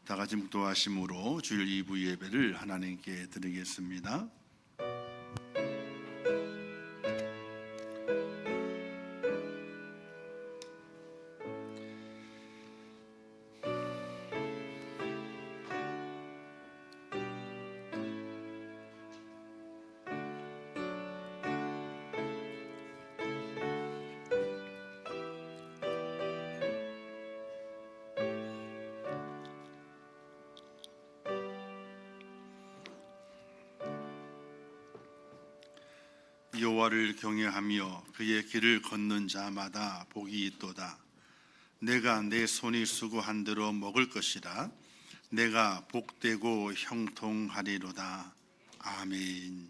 다 같이 묵도하심으로 주일 2부 예배를 하나님께 드리겠습니다. 여호와를 경외하며 그의 길을 걷는 자마다 복이 있도다. 내가 내 손이 수고한 대로 먹을 것이라. 내가 복되고 형통하리로다. 아멘.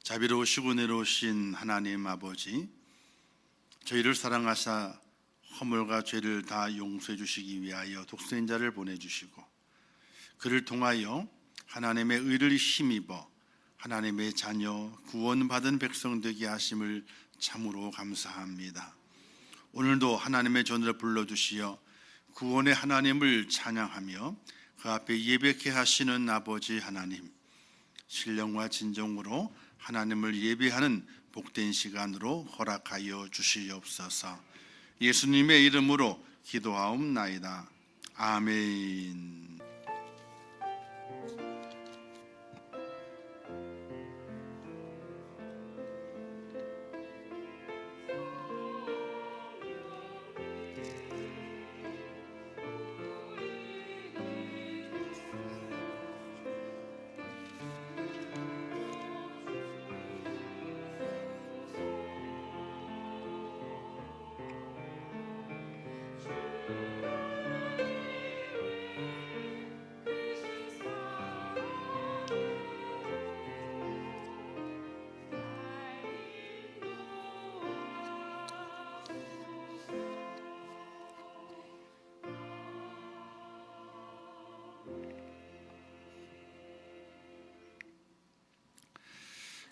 자비로우시고 은혜로우신 하나님 아버지, 저희를 사랑하사 허물과 죄를 다 용서해 주시기 위하여 독생자를 보내주시고 그를 통하여 하나님의 의를 힘입어 하나님의 자녀 구원받은 백성 되게 하심을 참으로 감사합니다. 오늘도 하나님의 전을 불러주시어 구원의 하나님을 찬양하며 그 앞에 예배케 하시는 아버지 하나님, 신령과 진정으로 하나님을 예배하는 복된 시간으로 허락하여 주시옵소서. 예수님의 이름으로 기도하옵나이다. 아멘.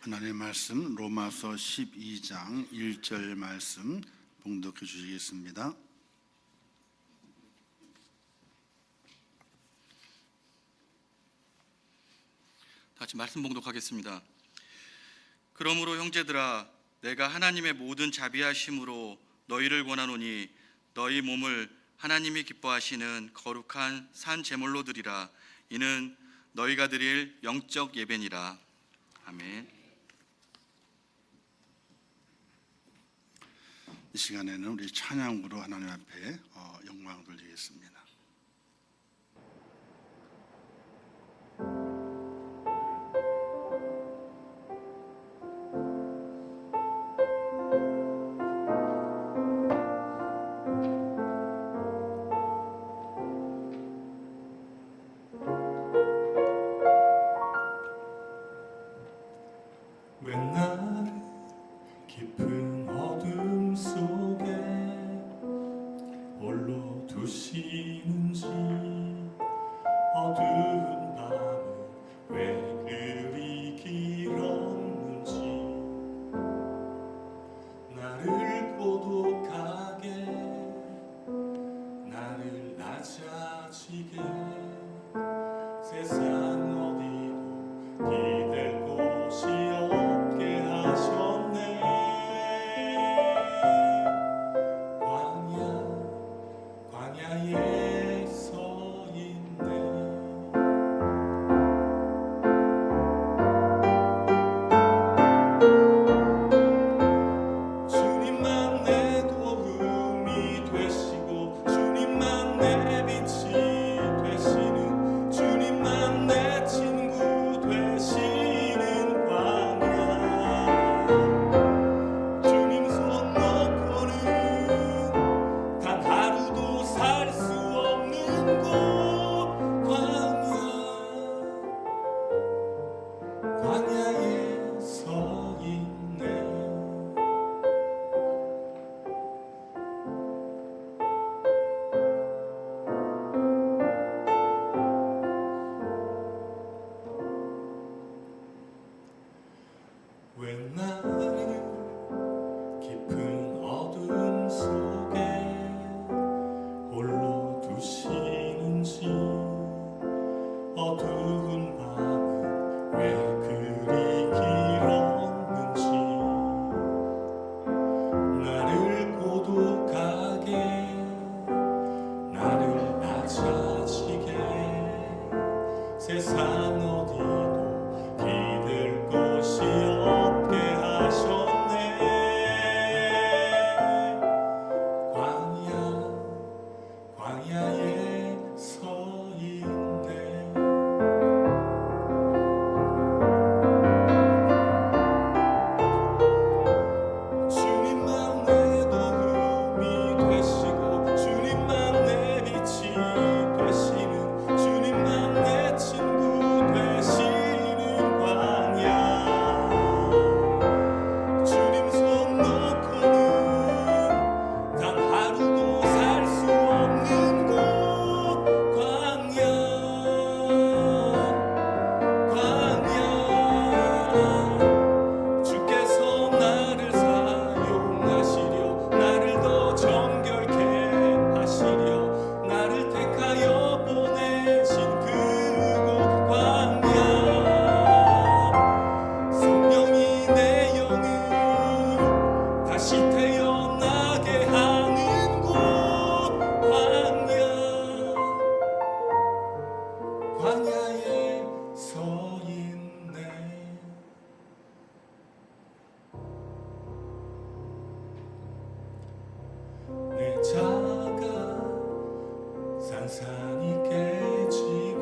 하나님의 말씀 로마서 12장 1절 말씀 봉독해 주시겠습니다. 다시 말씀 봉독하겠습니다. 그러므로 형제들아, 내가 하나님의 모든 자비하심으로 너희를 권하노니 너희 몸을 하나님이 기뻐하시는 거룩한 산 제물로 드리라. 이는 너희가 드릴 영적 예배니라. 아멘. 이 시간에는 우리 찬양으로 하나님 앞에 영광을 돌리겠습니다. 주님만 내 빛이 되시고 산이 깨지고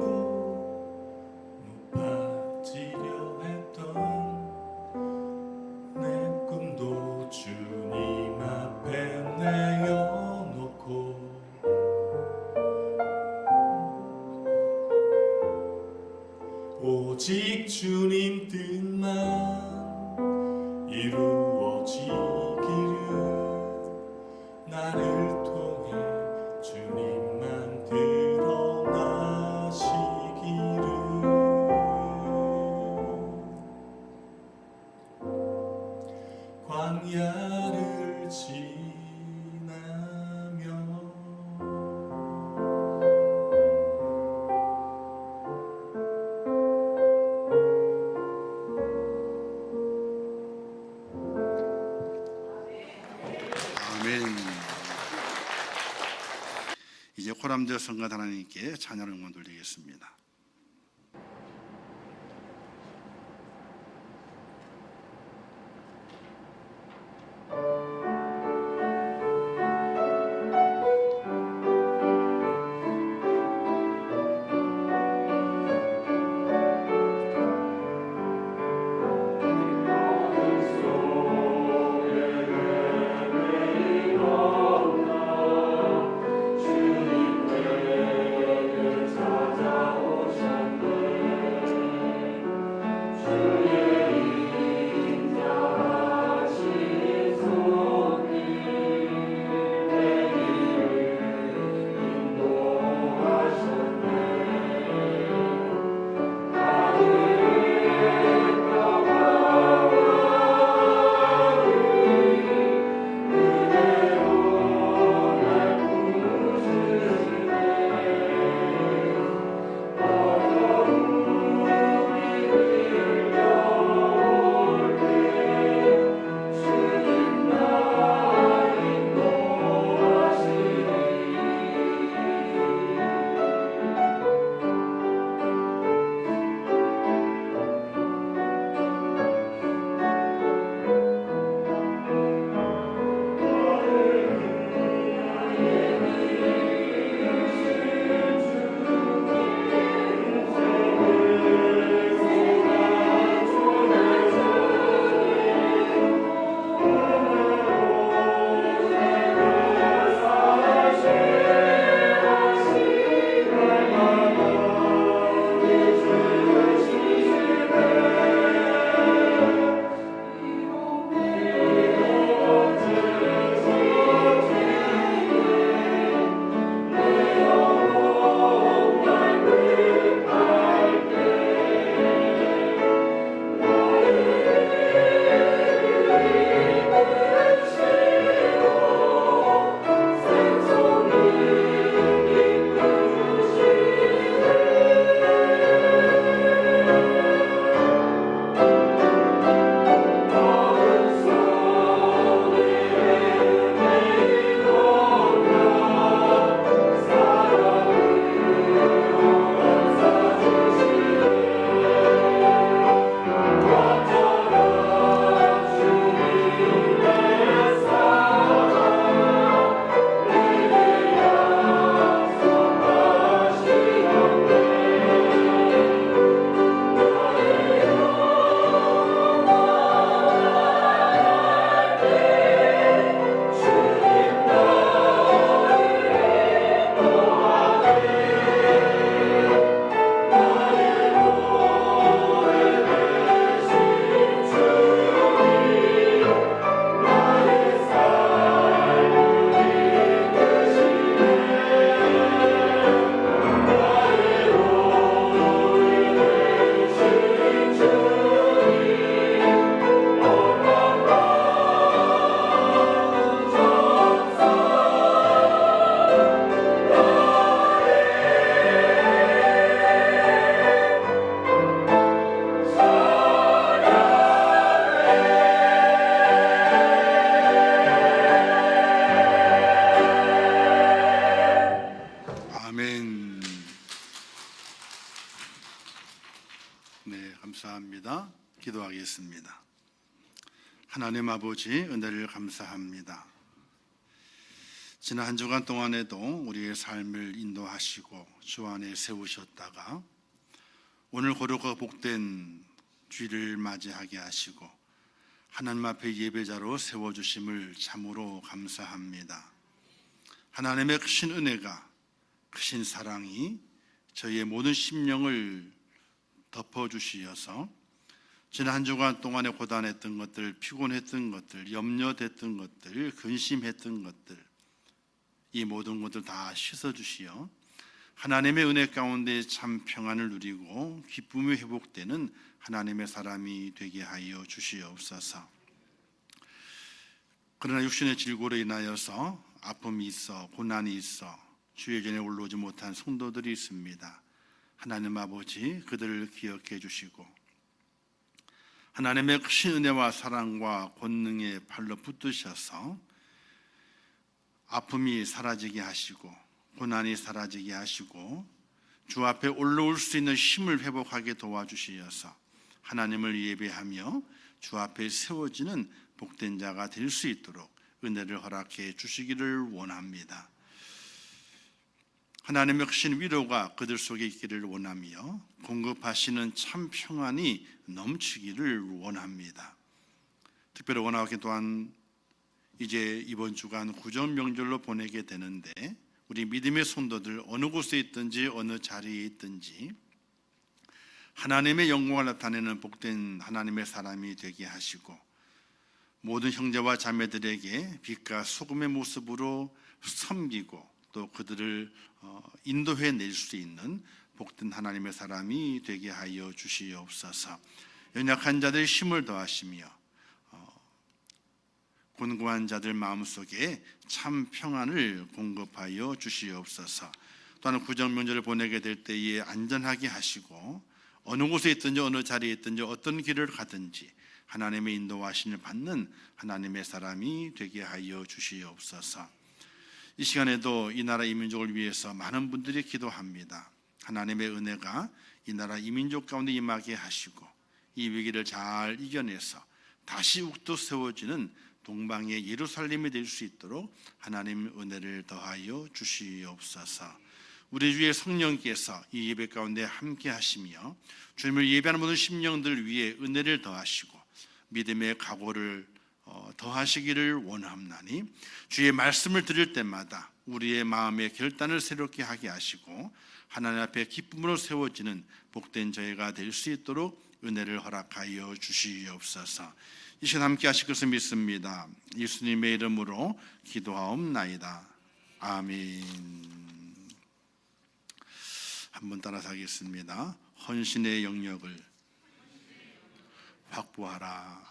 높아지려 했던 내 꿈도 주님 앞에 내어놓고 오직 주님 뜻만 이루어지기를 나를 통해 주님만 드러나시기를 광야를 지나며 아멘. 이제 호람되어 성가 하나님께 찬양 응원 돌리겠습니다. 감사합니다. 기도하겠습니다. 하나님 아버지, 은혜를 감사합니다. 지난 한 주간 동안에도 우리의 삶을 인도하시고 주 안에 세우셨다가 오늘 거룩하고 복된 주일을 맞이하게 하시고 하나님 앞에 예배자로 세워주심을 참으로 감사합니다. 하나님의 크신 은혜가, 크신 사랑이 저희의 모든 심령을 덮어주시어서 지난 한 주간 동안에 고단했던 것들, 피곤했던 것들, 염려됐던 것들, 근심했던 것들, 이 모든 것들 다 씻어주시어 하나님의 은혜 가운데 참 평안을 누리고 기쁨이 회복되는 하나님의 사람이 되게 하여 주시옵소서. 그러나 육신의 질고로 인하여서 아픔이 있어 고난이 있어 주의 전에 올라오지 못한 성도들이 있습니다. 하나님 아버지, 그들을 기억해 주시고 하나님의 크신 은혜와 사랑과 권능의 발로 붙드셔서 아픔이 사라지게 하시고 고난이 사라지게 하시고 주 앞에 올라올 수 있는 힘을 회복하게 도와주시어서 하나님을 예배하며 주 앞에 세워지는 복된 자가 될 수 있도록 은혜를 허락해 주시기를 원합니다. 하나님의 크신 위로가 그들 속에 있기를 원하며 공급하시는 참 평안이 넘치기를 원합니다. 특별히 원하게 또한 이제 이번 주간 구정 명절로 보내게 되는데 우리 믿음의 성도들 어느 곳에 있든지 어느 자리에 있든지 하나님의 영광을 나타내는 복된 하나님의 사람이 되게 하시고 모든 형제와 자매들에게 빛과 소금의 모습으로 섬기고 또 그들을 인도해 낼 수 있는 복된 하나님의 사람이 되게 하여 주시옵소서. 연약한 자들의 힘을 더하시며 곤고한 자들 마음속에 참 평안을 공급하여 주시옵소서. 또한 구정 명절을 보내게 될 때에 안전하게 하시고 어느 곳에 있든지 어느 자리에 있든지 어떤 길을 가든지 하나님의 인도하심을 받는 하나님의 사람이 되게 하여 주시옵소서. 이 시간에도 이 나라 이 민족을 위해서 많은 분들이 기도합니다. 하나님의 은혜가 이 나라 이 민족 가운데 임하게 하시고 이 위기를 잘 이겨내서 다시 우뚝 세워지는 동방의 예루살렘이 될 수 있도록 하나님 은혜를 더하여 주시옵소서. 우리 주의 성령께서 이 예배 가운데 함께 하시며 주님을 예배하는 모든 심령들 위에 은혜를 더하시고 믿음의 각오를 더하시기를 원합나니 주의 말씀을 들을 때마다 우리의 마음의 결단을 새롭게 하게 하시고 하나님 앞에 기쁨으로 세워지는 복된 저희가 될 수 있도록 은혜를 허락하여 주시옵소서. 이 시간 함께 하실 것을 믿습니다. 예수님의 이름으로 기도하옵나이다. 아멘. 한번 따라서 하겠습니다. 헌신의 영역을 확보하라.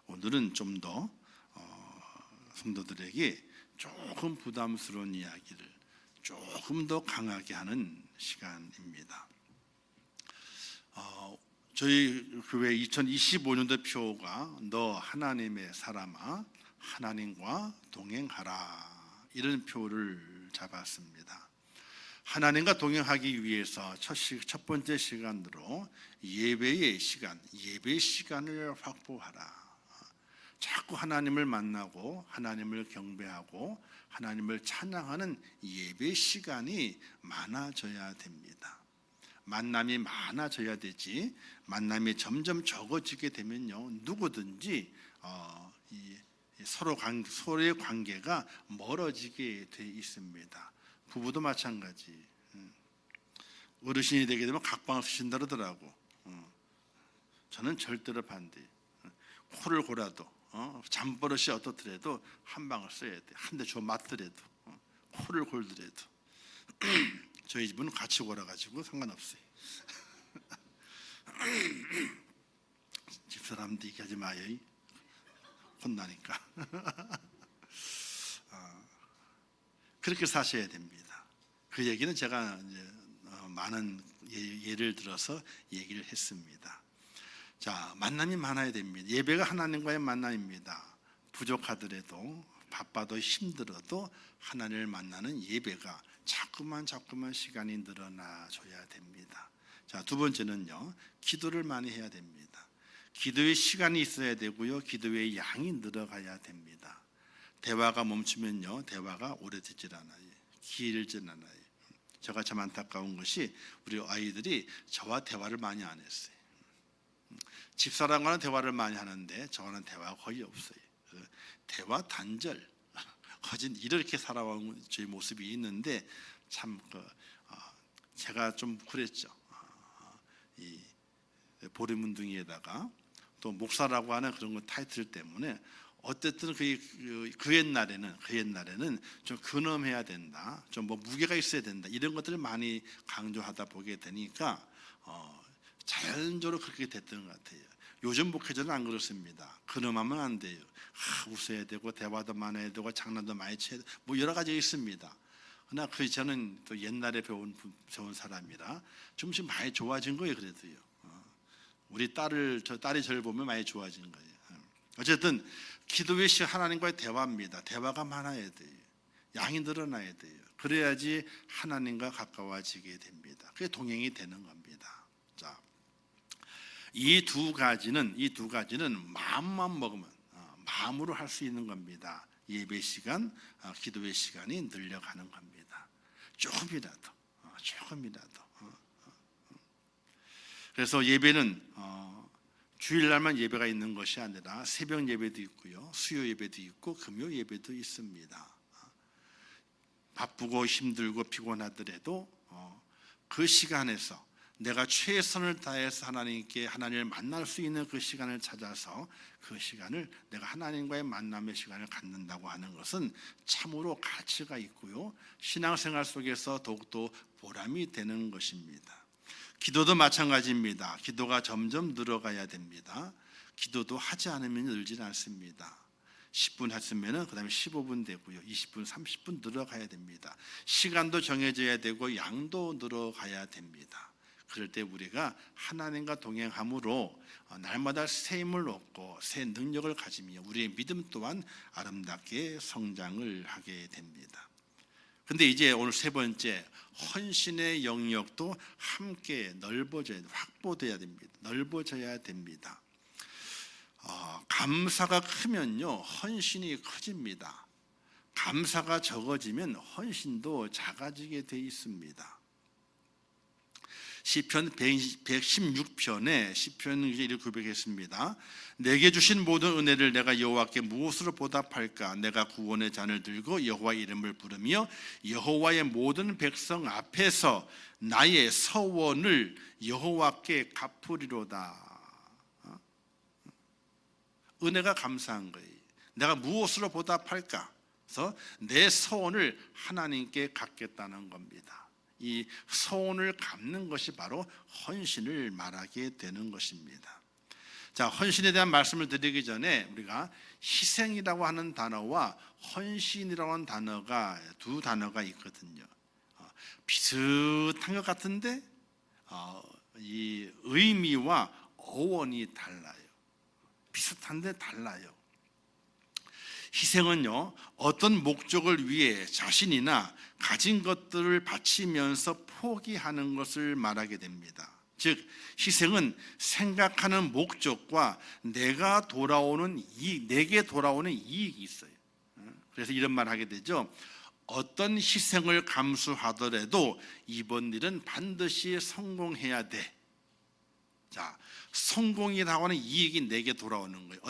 오늘은 좀 더 성도들에게 조금 부담스러운 이야기를 조금 더 강하게 하는 시간입니다. 저희 교회 2025년도 표가 너 하나님의 사람아 하나님과 동행하라, 이런 표를 잡았습니다. 하나님과 동행하기 위해서 첫 번째 시간으로 예배의 시간, 예배 시간을 확보하라. 자꾸 하나님을 만나고 하나님을 경배하고 하나님을 찬양하는 예배 시간이 많아져야 됩니다. 만남이 많아져야 되지, 만남이 점점 적어지게 되면요, 누구든지 서로의 관계가 멀어지게 돼 있습니다. 부부도 마찬가지. 어르신이 되게 되면 각방을 쓰신다 그러더라고. 저는 절대로 반대. 코를 골아도 잠버릇이 어떻더라도 한 방을 써야 돼. 한 대 줘 맞더라도 코를 골더라도. 저희 집은 같이 골아가지고 상관없어요. 집사람도 얘기하지 마요. 혼나니까. 그렇게 사셔야 됩니다. 그 얘기는 제가 이제 많은 예를 들어서 얘기를 했습니다. 자, 만남이 많아야 됩니다. 예배가 하나님과의 만남입니다. 부족하더라도 바빠도 힘들어도 하나님을 만나는 예배가 자꾸만 시간이 늘어나줘야 됩니다. 자, 두 번째는요, 기도를 많이 해야 됩니다. 기도의 시간이 있어야 되고요, 기도의 양이 늘어가야 됩니다. 대화가 멈추면요, 대화가 오래되질 않아요. 길질 않아요. 제가 참 안타까운 것이 우리 아이들이 저와 대화를 많이 안 했어요. 집사람과는 대화를 많이 하는데 저와는 대화가 거의 없어요. 대화 단절, 거진 이렇게 살아온 저희 모습이 있는데 참 제가 좀 그랬죠. 이 보리문둥이에다가 또 목사라고 하는 그런 거 타이틀 때문에 어쨌든 그 옛날에는 좀 근엄해야 된다, 좀 뭐 무게가 있어야 된다, 이런 것들을 많이 강조하다 보게 되니까 자연적으로 그렇게 됐던 것 같아요. 요즘 목회자는 안 그렇습니다. 근엄하면 안 돼요. 웃어야 되고 대화도 많아야 되고 장난도 많이 쳐야 되고 뭐 여러 가지 있습니다. 그러나 저는 또 옛날에 배운 사람이라 좀씩 많이 좋아진 거예요. 그래도요. 우리 딸이 저를 보면 많이 좋아진 거예요. 어쨌든 기도의 시간 하나님과의 대화입니다. 대화가 많아야 돼요. 양이 늘어나야 돼요. 그래야지 하나님과 가까워지게 됩니다. 그게 동행이 되는 겁니다. 자, 이 두 가지는 마음만 먹으면 마음으로 할 수 있는 겁니다. 예배 시간, 기도의 시간이 늘려가는 겁니다. 조금이라도. 그래서 예배는 주일날만 예배가 있는 것이 아니라 새벽 예배도 있고요, 수요 예배도 있고 금요 예배도 있습니다. 바쁘고 힘들고 피곤하더라도 그 시간에서 내가 최선을 다해서 하나님을 만날 수 있는 그 시간을 찾아서 그 시간을 내가 하나님과의 만남의 시간을 갖는다고 하는 것은 참으로 가치가 있고요, 신앙생활 속에서 더욱더 보람이 되는 것입니다. 기도도 마찬가지입니다. 기도가 점점 늘어가야 됩니다. 기도도 하지 않으면 늘지 않습니다. 10분 했으면 그 다음에 15분 되고요, 20분, 30분 늘어가야 됩니다. 시간도 정해져야 되고 양도 늘어가야 됩니다. 그럴 때 우리가 하나님과 동행함으로 날마다 새 힘을 얻고 새 능력을 가지며 우리의 믿음 또한 아름답게 성장을 하게 됩니다. 근데 이제 오늘 세 번째, 헌신의 영역도 함께 확보돼야 됩니다. 넓어져야 됩니다. 감사가 크면요, 헌신이 커집니다. 감사가 적어지면 헌신도 작아지게 돼 있습니다. 시편 116편에 시편은 이렇게 고백했습니다. 내게 주신 모든 은혜를 내가 여호와께 무엇으로 보답할까? 내가 구원의 잔을 들고 여호와 이름을 부르며 여호와의 모든 백성 앞에서 나의 서원을 여호와께 갚으리로다. 은혜가 감사한 거예요. 내가 무엇으로 보답할까? 그래서 내 서원을 하나님께 갚겠다는 겁니다. 이 서원을 갚는 것이 바로 헌신을 말하게 되는 것입니다. 자, 헌신에 대한 말씀을 드리기 전에 우리가 희생이라고 하는 단어와 헌신이라고 하는 단어가 두 단어가 있거든요. 비슷한 것 같은데 이 의미와 어원이 달라요. 비슷한데 달라요. 희생은요, 어떤 목적을 위해 자신이나 가진 것들을 바치면서 포기하는 것을 말하게 됩니다. 즉, 희생은 생각하는 목적과 내게 돌아오는 이익이 있어요. 그래서 이런 말 하게 되죠. 어떤 희생을 감수하더라도 이번 일은 반드시 성공해야 돼. 자, 성공이라고 하는 이익이 내게 돌아오는 거예요.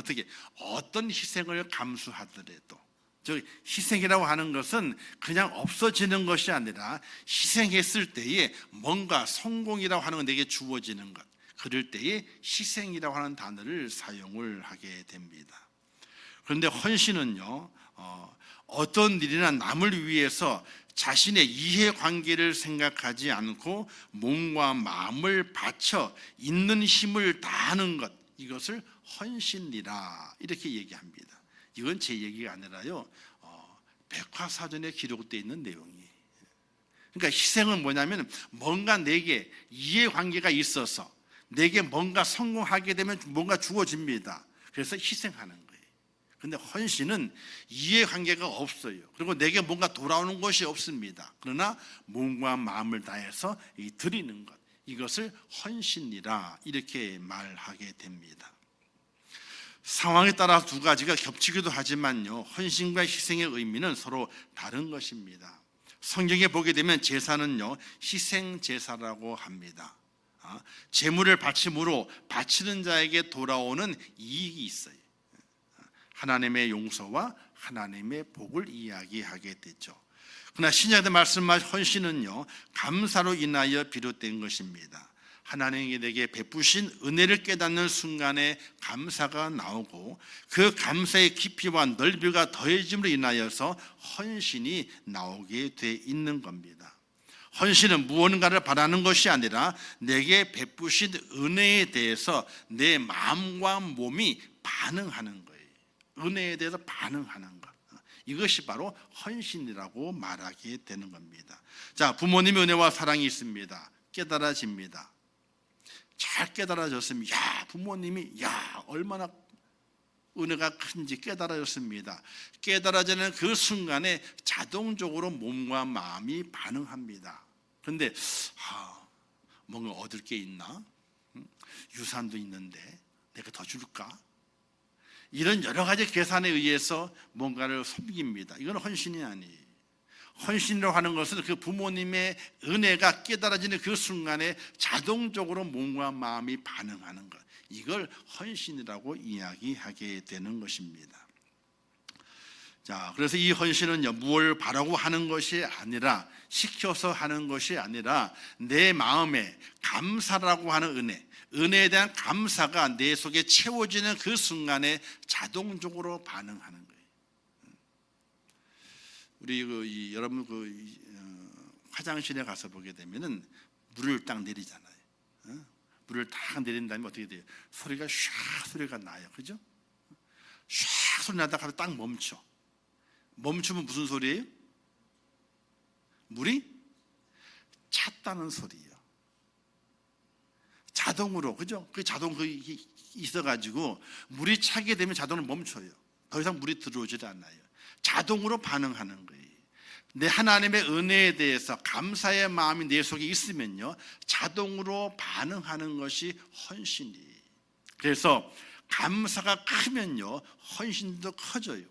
어떤 희생을 감수하더라도. 즉, 희생이라고 하는 것은 그냥 없어지는 것이 아니라 희생했을 때에 뭔가 성공이라고 하는 건 내게 주어지는 것, 그럴 때에 희생이라고 하는 단어를 사용을 하게 됩니다. 그런데 헌신은요, 어떤 일이나 남을 위해서 자신의 이해관계를 생각하지 않고 몸과 마음을 바쳐 있는 힘을 다하는 것, 이것을 헌신이라 이렇게 얘기합니다. 이건 제 얘기가 아니라요, 백과사전에 기록되어 있는 내용이에요. 그러니까 희생은 뭐냐면 뭔가 내게 이해관계가 있어서 내게 뭔가 성공하게 되면 뭔가 주어집니다. 그래서 희생하는 거예요. 그런데 헌신은 이해관계가 없어요. 그리고 내게 뭔가 돌아오는 것이 없습니다. 그러나 몸과 마음을 다해서 드리는 것, 이것을 헌신이라 이렇게 말하게 됩니다. 상황에 따라 두 가지가 겹치기도 하지만요, 헌신과 희생의 의미는 서로 다른 것입니다. 성경에 보게 되면 제사는요, 희생 제사라고 합니다. 제물을 바침으로 바치는 자에게 돌아오는 이익이 있어요. 하나님의 용서와 하나님의 복을 이야기하게 되죠. 그러나 신약의 말씀만 헌신은요, 감사로 인하여 비롯된 것입니다. 하나님이 내게 베푸신 은혜를 깨닫는 순간에 감사가 나오고 그 감사의 깊이와 넓이가 더해짐으로 인하여서 헌신이 나오게 돼 있는 겁니다. 헌신은 무언가를 바라는 것이 아니라 내게 베푸신 은혜에 대해서 내 마음과 몸이 반응하는 거예요. 은혜에 대해서 반응하는 것, 이것이 바로 헌신이라고 말하게 되는 겁니다. 자, 부모님의 은혜와 사랑이 있습니다. 깨달아집니다. 잘 깨달아졌습니다. 야, 부모님이 얼마나 은혜가 큰지 깨달아졌습니다. 깨달아지는 그 순간에 자동적으로 몸과 마음이 반응합니다. 그런데 뭔가 얻을 게 있나? 유산도 있는데 내가 더 줄까? 이런 여러 가지 계산에 의해서 뭔가를 섬깁니다. 이건 헌신이 아니에요. 헌신이라고 하는 것은 그 부모님의 은혜가 깨달아지는 그 순간에 자동적으로 몸과 마음이 반응하는 것, 이걸 헌신이라고 이야기하게 되는 것입니다. 자, 그래서 이 헌신은요, 무엇을 바라고 하는 것이 아니라, 시켜서 하는 것이 아니라 내 마음에 감사라고 하는 은혜에 대한 감사가 내 속에 채워지는 그 순간에 자동적으로 반응하는 거예요. 우리 여러분 화장실에 가서 보게 되면은 물을 딱 내리잖아요. 물을 딱 내린 다음에 어떻게 돼요? 소리가 샥 소리가 나요, 그죠? 샥 소리 나다가 딱 멈춰. 멈추면 무슨 소리예요? 물이 찼다는 소리예요. 자동으로, 그죠? 그 자동 있어가지고 물이 차게 되면 자동으로 멈춰요. 더 이상 물이 들어오질 않아요. 자동으로 반응하는 거예요. 내 하나님의 은혜에 대해서 감사의 마음이 내 속에 있으면요, 자동으로 반응하는 것이 헌신이에요. 그래서 감사가 크면요, 헌신도 커져요.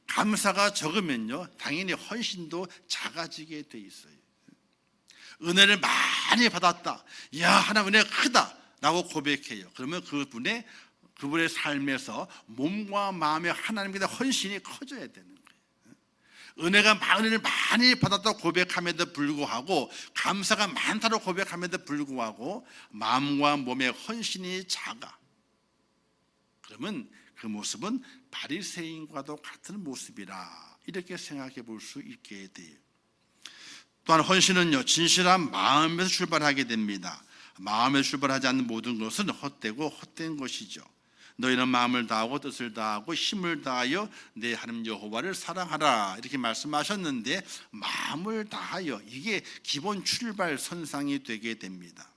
감사가 적으면요, 당연히 헌신도 작아지게 돼 있어요. 은혜를 많이 받았다, 야, 하나님 은혜가 크다 라고 고백해요. 그러면 그분의 삶에서 몸과 마음의 하나님께 대한 헌신이 커져야 되는 거예요. 은혜를 많이 받았다고 고백함에도 불구하고, 감사가 많다고 고백함에도 불구하고 마음과 몸의 헌신이 작아. 그러면 그 모습은 바리새인과도 같은 모습이라, 이렇게 생각해 볼 수 있게 돼요. 또한 헌신은요, 진실한 마음에서 출발하게 됩니다. 마음에서 출발하지 않는 모든 것은 헛되고 헛된 것이죠. 너희는 마음을 다하고 뜻을 다하고 힘을 다하여 내 하나님 여호와를 사랑하라, 이렇게 말씀하셨는데, 마음을 다하여, 이게 기본 출발 선상이 되게 됩니다.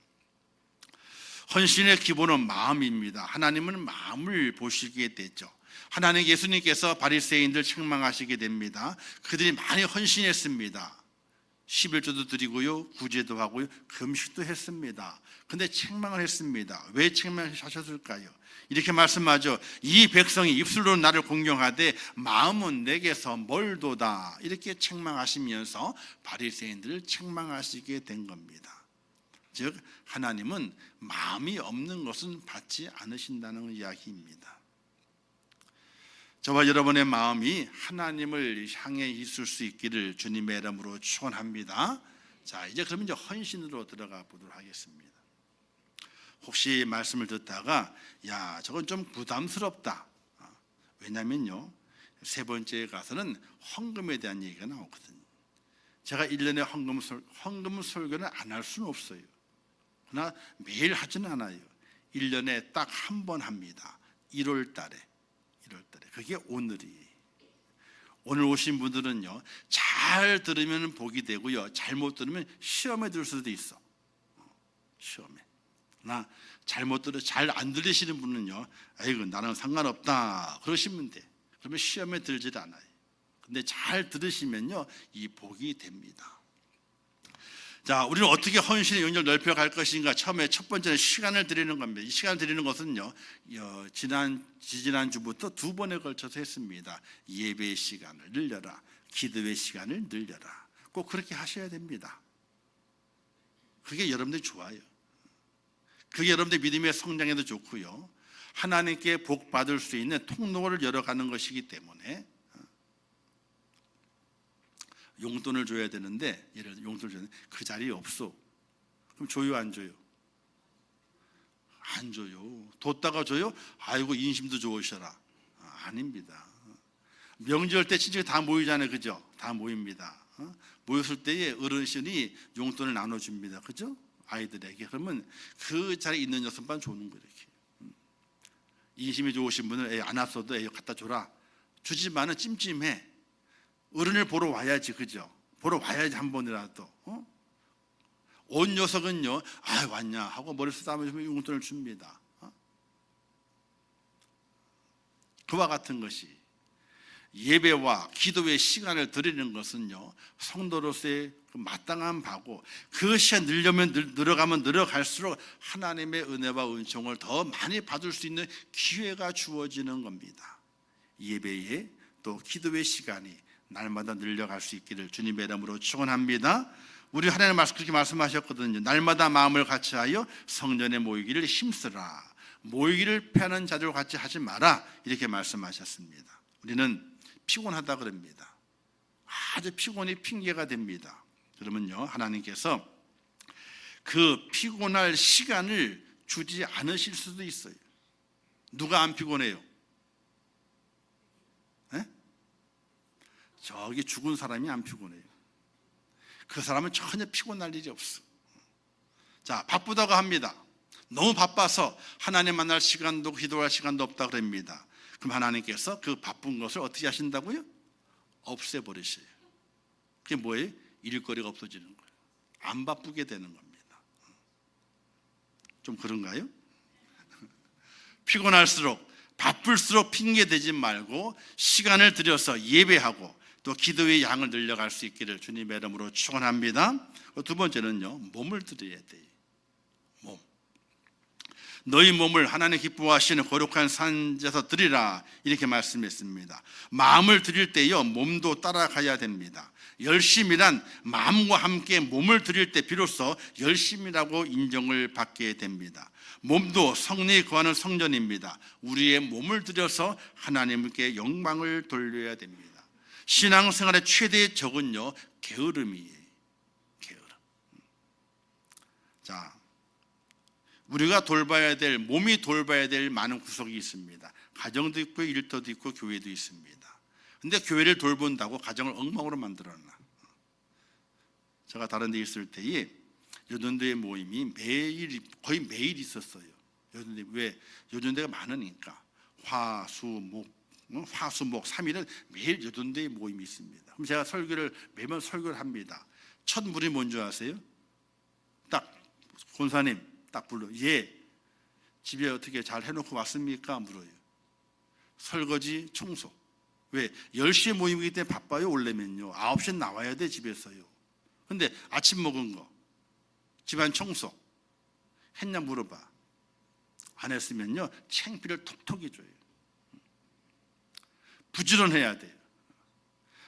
헌신의 기본은 마음입니다. 하나님은 마음을 보시게 되죠. 하나님, 예수님께서 바리새인들 책망하시게 됩니다. 그들이 많이 헌신했습니다. 11조도 드리고요, 구제도 하고요, 금식도 했습니다. 근데 책망을 했습니다. 왜 책망하셨을까요? 이렇게 말씀하죠. 이 백성이 입술로 나를 공경하되 마음은 내게서 멀도다, 이렇게 책망하시면서 바리새인들을 책망하시게 된 겁니다. 즉, 하나님은 마음이 없는 것은 받지 않으신다는 이야기입니다. 저와 여러분의 마음이 하나님을 향해 있을 수 있기를 주님의 이름으로 축원합니다. 자, 이제 그러면 이제 헌신으로 들어가 보도록 하겠습니다. 혹시 말씀을 듣다가 야, 저건 좀 부담스럽다, 왜냐면요, 세 번째에 가서는 헌금에 대한 얘기가 나오거든요. 제가 1년에 헌금 설교는 안 할 수는 없어요. 그러나 매일 하지는 않아요. 1년에 딱 한 번 합니다. 1월 달에. 그게 오늘이에요. 오늘 오신 분들은요, 잘 들으면 복이 되고요, 잘못 들으면 시험에 들 수도 있어. 시험에. 나 잘못 들어 잘 안 들리시는 분은요, 아이고 나는 상관없다 그러시면 돼. 그러면 시험에 들질 않아요. 근데 잘 들으시면요, 이 복이 됩니다. 자, 우리는 어떻게 헌신의 영역을 넓혀갈 것인가? 처음에 첫 번째는 시간을 드리는 겁니다. 이 시간을 드리는 것은요, 지지난 주부터 두 번에 걸쳐서 했습니다. 예배의 시간을 늘려라, 기도의 시간을 늘려라. 꼭 그렇게 하셔야 됩니다. 그게 여러분들이 좋아요. 그게 여러분들 믿음의 성장에도 좋고요, 하나님께 복 받을 수 있는 통로를 열어가는 것이기 때문에 용돈을 줘야 되는데, 예를 들어 용돈을 줘야 되는데 그 자리에 없어. 그럼 줘요, 안 줘요? 안 줘요. 뒀다가 줘요? 아이고 인심도 좋으셔라. 아닙니다. 명절 때 친척이 다 모이잖아요, 그죠? 다 모입니다. 모였을 때에 어르신이 용돈을 나눠줍니다, 그죠? 아이들에게. 그러면 그 자리에 있는 녀석만 주는 거예요. 이렇게. 인심이 좋으신 분은 애 안 왔어도 애 갖다 줘라. 주지만은 찜찜해. 어른을 보러 와야지, 그죠? 보러 와야지 한 번이라도. 온 녀석은요, 아 왔냐 하고 머리 쓰다듬으면 용돈을 줍니다. 그와 같은 것이 예배와 기도의 시간을 드리는 것은요, 성도로서의 마땅한 바고, 그 시간 늘어가면 늘어갈수록 하나님의 은혜와 은총을 더 많이 받을 수 있는 기회가 주어지는 겁니다. 예배의 또 기도의 시간이 날마다 늘려갈 수 있기를 주님의 이름으로 축원합니다. 우리 하나님 말씀 그렇게 말씀하셨거든요. 날마다 마음을 같이하여 성전에 모이기를 힘쓰라. 모이기를 패하는 자들과 같이 하지 마라. 이렇게 말씀하셨습니다. 우리는 피곤하다 그럽니다. 아주 피곤이 핑계가 됩니다. 그러면요, 하나님께서 그 피곤할 시간을 주지 않으실 수도 있어요. 누가 안 피곤해요? 저기 죽은 사람이 안 피곤해요. 그 사람은 전혀 피곤할 일이 없어. 자, 바쁘다고 합니다. 너무 바빠서 하나님 만날 시간도 기도할 시간도 없다 그럽니다. 그럼 하나님께서 그 바쁜 것을 어떻게 하신다고요? 없애버리셔요. 그게 뭐예요? 일거리가 없어지는 거예요. 안 바쁘게 되는 겁니다. 좀 그런가요? 피곤할수록, 바쁠수록 핑계대지 말고 시간을 들여서 예배하고 또 기도의 양을 늘려갈 수 있기를 주님의 이름으로 축원합니다. 두 번째는요, 몸을 드려야 돼요. 몸. 너희 몸을 하나님 기뻐하시는 거룩한 산제에서 드리라, 이렇게 말씀했습니다. 마음을 드릴 때요, 몸도 따라가야 됩니다. 열심이란 마음과 함께 몸을 드릴 때 비로소 열심이라고 인정을 받게 됩니다. 몸도 성령이 거하는 성전입니다. 우리의 몸을 들여서 하나님께 영광을 돌려야 됩니다. 신앙생활의 최대의 적은요, 게으름이에요. 게으름. 자, 우리가 돌봐야 될, 몸이 돌봐야 될 많은 구석이 있습니다. 가정도 있고 일터도 있고 교회도 있습니다. 근데 교회를 돌본다고 가정을 엉망으로 만들어놔. 제가 다른 데 있을 때에 요전도의 모임이 거의 매일 있었어요. 요전도, 왜? 요전도가 많으니까. 화수목 3일은 매일 요전도의 모임이 있습니다. 그럼 제가 매번 설교를 합니다. 첫 물이 뭔지 아세요? 딱 권사님 딱 불러. 예. 집에 어떻게 잘 해놓고 왔습니까? 물어요. 설거지, 청소. 왜? 10시에 모임이기 때문에 바빠요. 오려면요 9시에 나와야 돼, 집에서요. 근데 아침 먹은 거, 집안 청소 했냐 물어봐. 안 했으면요 창피를 톡톡히 줘요. 부지런해야 돼요.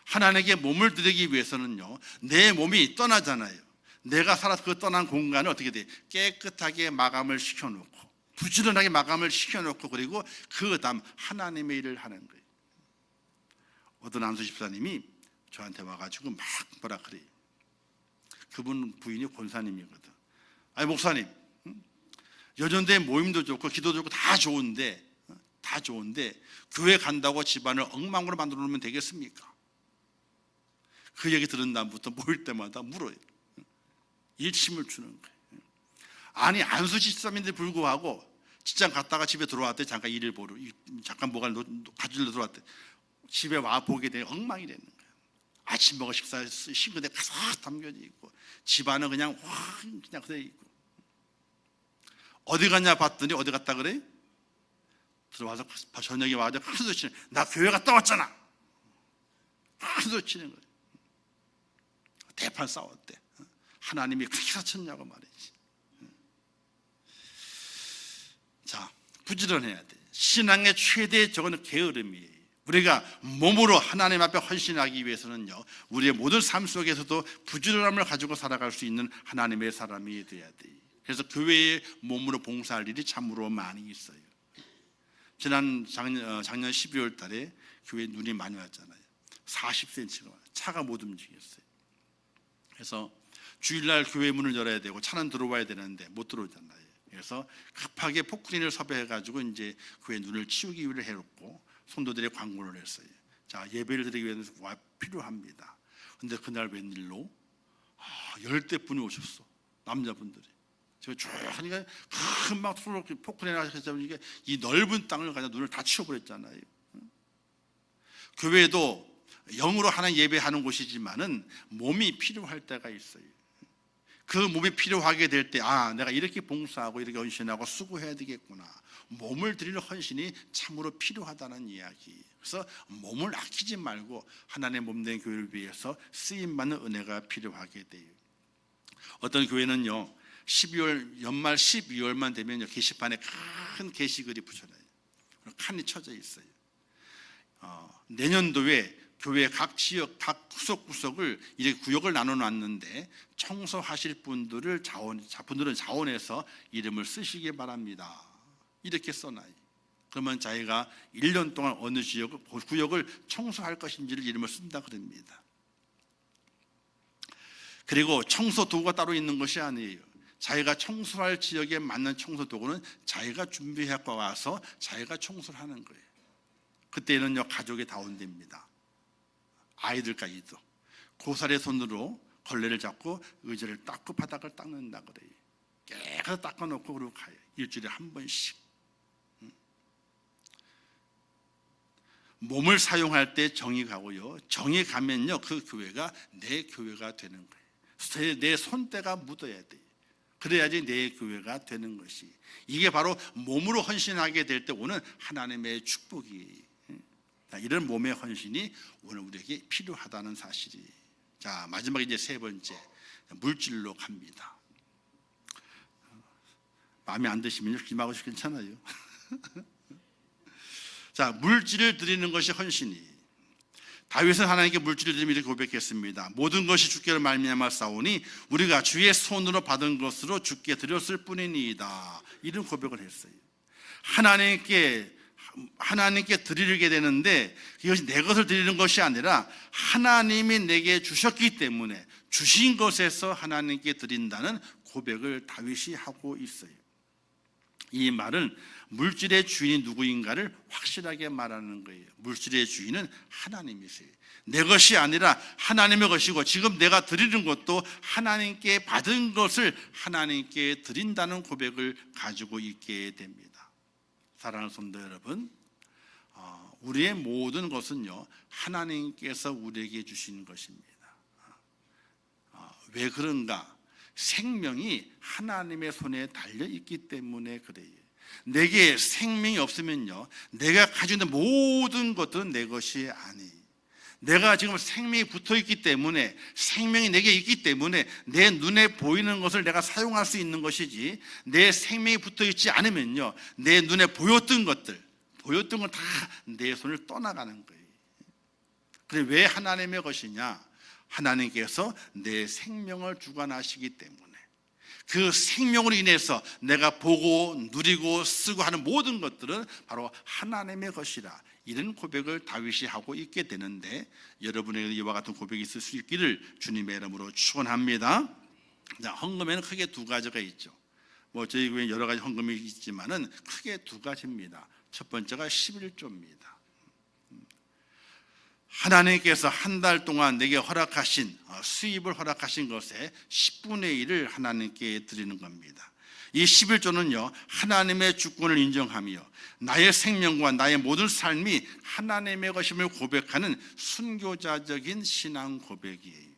하나님께 몸을 드리기 위해서는요, 내 몸이 떠나잖아요. 내가 살아서 그 떠난 공간을 어떻게 돼? 깨끗하게 마감을 시켜놓고, 부지런하게 마감을 시켜놓고, 그리고 그 다음 하나님의 일을 하는 거예요. 어떤 안수 집사님이 저한테 와가지고 막 뭐라 그래요. 그분 부인이 권사님이거든. 아니 목사님, 여전대 모임도 좋고 기도도 좋고 다 좋은데 교회 간다고 집안을 엉망으로 만들어 놓으면 되겠습니까? 그 얘기 들은 다음부터 모일 때마다 물어요. 일침을 주는 거예요. 아니 안수 집사님인데 불구하고 직장 갔다가 집에 들어왔대. 잠깐 일을 보러, 잠깐 뭐가 가지러 들어왔대. 집에 와 보게 되면 엉망이 되는 거예요. 아침 먹어 식사 싱크대에 가득 담겨져 있고, 집안은 그냥 그냥 그대로 있고. 어디 갔냐 봤더니 어디 갔다 그래? 들어와서 저녁에 와가지고 큰 소리 치는, 나 교회 갔다 왔잖아. 큰 소리 치는 거예요. 대판 싸웠대. 하나님이 그렇게 다쳤냐고 말이지. 자, 부지런해야 돼. 신앙의 최대 저거는 게으름이에요. 우리가 몸으로 하나님 앞에 헌신하기 위해서는요, 우리의 모든 삶 속에서도 부지런함을 가지고 살아갈 수 있는 하나님의 사람이 돼야 돼요. 그래서 교회에 몸으로 봉사할 일이 참으로 많이 있어요. 작년 12월 달에 교회에 눈이 많이 왔잖아요. 40cm가 차가 못 움직였어요. 그래서 주일날 교회 문을 열어야 되고 차는 들어와야 되는데 못 들어오잖아요. 그래서 급하게 포크레인을 섭외해가지고 이제 교회 눈을 치우기 위해 해놓고 성도들이 광고를 했어요. 자, 예배를 드리기 위해서 와 필요합니다. 근데 그날 웬일로 10대 분이 오셨어. 남자분들이. 제가 쭉 하니까 금방 포크레인을 하셨다 보니까 이 넓은 땅을 가지고 눈을 다 치워버렸잖아요. 교회도 영으로 하는 예배하는 곳이지만은 몸이 필요할 때가 있어요. 그 몸이 필요하게 될 때, 내가 이렇게 봉사하고 이렇게 헌신하고 수고해야 되겠구나. 몸을 드리는 헌신이 참으로 필요하다는 이야기. 그래서 몸을 아끼지 말고 하나님의 몸된 교회를 위해서 쓰임받는 은혜가 필요하게 돼요. 어떤 교회는요, 12월 연말 12월만 되면요, 게시판에 큰 게시글이 붙여놔요. 칸이 쳐져 있어요. 내년도에 교회 각 지역 각 구석구석을 이렇게 구역을 나눠놨는데 청소하실 분들은 자원해서 이름을 쓰시기 바랍니다. 이렇게 써놔요. 그러면 자기가 1년 동안 어느 구역을 청소할 것인지를 이름을 쓴다 그럽니다. 그리고 청소 도구가 따로 있는 것이 아니에요. 자기가 청소할 지역에 맞는 청소 도구는 자기가 준비해갖고 와서 자기가 청소를 하는 거예요. 그때는요, 가족이 다운됩니다. 아이들까지도 고사리 손으로 걸레를 잡고 의자를 닦고 바닥을 닦는다 그래요. 깨끗이 닦아놓고 그러고 가요. 일주일에 한 번씩. 몸을 사용할 때 정이 가고요, 정이 가면요, 그 교회가 내 교회가 되는 거예요. 내 손때가 묻어야 돼요. 그래야지 내 교회가 되는 것이. 이게 바로 몸으로 헌신하게 될 때 오는 하나님의 축복이에요. 이런 몸의 헌신이 오늘 우리에게 필요하다는 사실이. 자, 마지막 이제 세 번째, 물질로 갑니다. 마음에 안 드시면요, 기막으로 괜찮아요. 자, 물질을 드리는 것이 헌신이. 다윗은 하나님께 물질을 드리며 이렇게 고백했습니다. 모든 것이 주께로 말미암아 싸우니 우리가 주의 손으로 받은 것으로 주께 드렸을 뿐이니이다. 이런 고백을 했어요. 하나님께 드리게 되는데 이것이 내 것을 드리는 것이 아니라 하나님이 내게 주셨기 때문에 주신 것에서 하나님께 드린다는 고백을 다윗이 하고 있어요. 이 말은 물질의 주인이 누구인가를 확실하게 말하는 거예요. 물질의 주인은 하나님이세요. 내 것이 아니라 하나님의 것이고 지금 내가 드리는 것도 하나님께 받은 것을 하나님께 드린다는 고백을 가지고 있게 됩니다. 사랑하는 성도 여러분, 우리의 모든 것은요, 하나님께서 우리에게 주신 것입니다. 왜 그런가? 생명이 하나님의 손에 달려 있기 때문에 그래요. 내게 생명이 없으면요, 내가 가지고 있는 모든 것들은 내 것이 아니에요. 내가 지금 생명이 붙어 있기 때문에, 생명이 내게 있기 때문에 내 눈에 보이는 것을 내가 사용할 수 있는 것이지, 내 생명이 붙어 있지 않으면요, 내 눈에 보였던 건 다 내 손을 떠나가는 거예요. 그래, 왜 하나님의 것이냐? 하나님께서 내 생명을 주관하시기 때문에, 그 생명으로 인해서 내가 보고 누리고 쓰고 하는 모든 것들은 바로 하나님의 것이라, 이런 고백을 다윗이 하고 있게 되는데, 여러분에게 이와 같은 고백이 있을 수 있기를 주님의 이름으로 축원합니다. 자, 헌금에는 크게 두 가지가 있죠. 저희 교회에 여러 가지 헌금이 있지만은 크게 두 가지입니다. 첫 번째가 11조입니다. 하나님께서 한 달 동안 내게 허락하신 수입을 허락하신 것에 10분의 1을 하나님께 드리는 겁니다. 이 11조는요, 하나님의 주권을 인정하며 나의 생명과 나의 모든 삶이 하나님의 것임을 고백하는 순교자적인 신앙 고백이에요.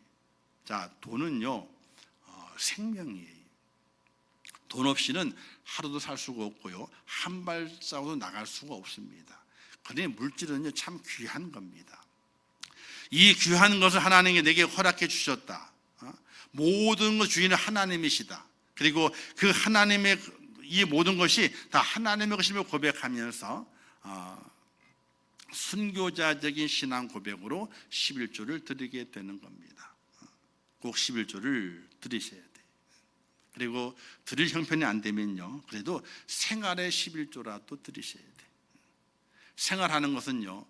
자, 돈은요, 생명이에요. 돈 없이는 하루도 살 수가 없고요, 한 발자국도 나갈 수가 없습니다. 그러니 물질은요, 참 귀한 겁니다. 이 귀한 것을 하나님이 내게 허락해 주셨다. 모든 것 주인은 하나님이시다. 그리고 그 하나님의 이 모든 것이 다 하나님의 것임을 고백하면서 순교자적인 신앙 고백으로 11조를 드리게 되는 겁니다. 꼭 11조를 드리셔야 돼요. 그리고 드릴 형편이 안 되면요, 그래도 생활의 11조라도 드리셔야 돼요. 생활하는 것은요,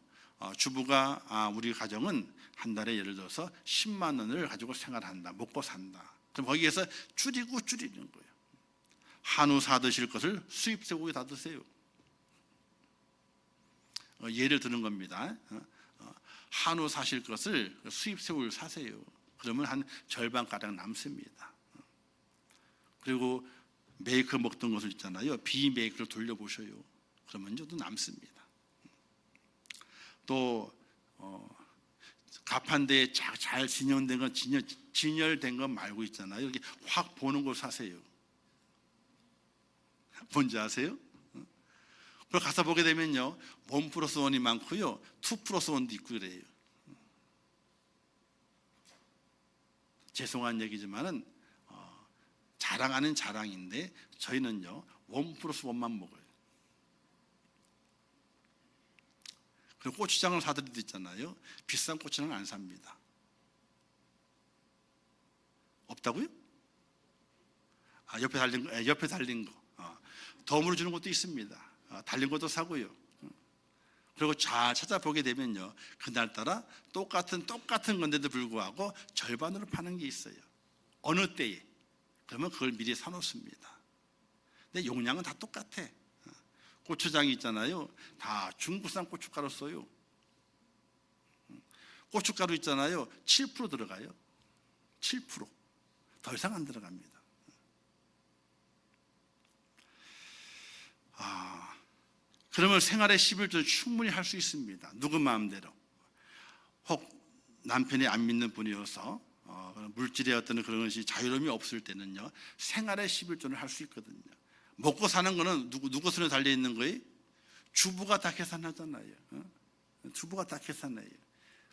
주부가 우리 가정은 한 달에 예를 들어서 10만 원을 가지고 생활한다, 먹고 산다. 그럼 거기에서 줄이는 거예요. 한우 사 드실 것을 수입 쇠고기 다 드세요. 예를 드는 겁니다. 한우 사실 것을 수입 쇠고기를 사세요. 그러면 한 절반가량 남습니다. 그리고 메이커 먹던 것을 있잖아요, 비메이커를 돌려보셔요. 그러면 또 남습니다. 또 가판대에 잘 진열된 건 진열된 것 말고 있잖아요. 이렇게 확 보는 걸 사세요. 뭔지 아세요? 그걸 가서 보게 되면요, 1+1이 많고요, 2+1도 있고 그래요. 죄송한 얘기지만은 자랑 아닌 자랑인데 저희는요 1+1만 먹어요. 그리고 고추장을 사들 때도 있잖아요, 비싼 고추장은 안 삽니다. 없다고요? 옆에 달린 거 덤으로 주는 것도 있습니다. 달린 것도 사고요. 그리고 잘 찾아보게 되면요, 그날따라 똑같은 건데도 불구하고 절반으로 파는 게 있어요. 어느 때에. 그러면 그걸 미리 사놓습니다. 근데 용량은 다 똑같아. 고추장이 있잖아요, 다 중국산 고춧가루 써요. 고춧가루 있잖아요, 7% 들어가요. 7%. 더 이상 안 들어갑니다. 그러면 생활의 11조를 충분히 할 수 있습니다. 누구 마음대로. 혹 남편이 안 믿는 분이어서 물질의 어떤 그런 것이 자유로움이 없을 때는요, 생활의 11조를 할 수 있거든요. 먹고 사는 거는 누구 손에 달려 있는 거예요? 주부가 다 계산하잖아요. 주부가 다 계산해요.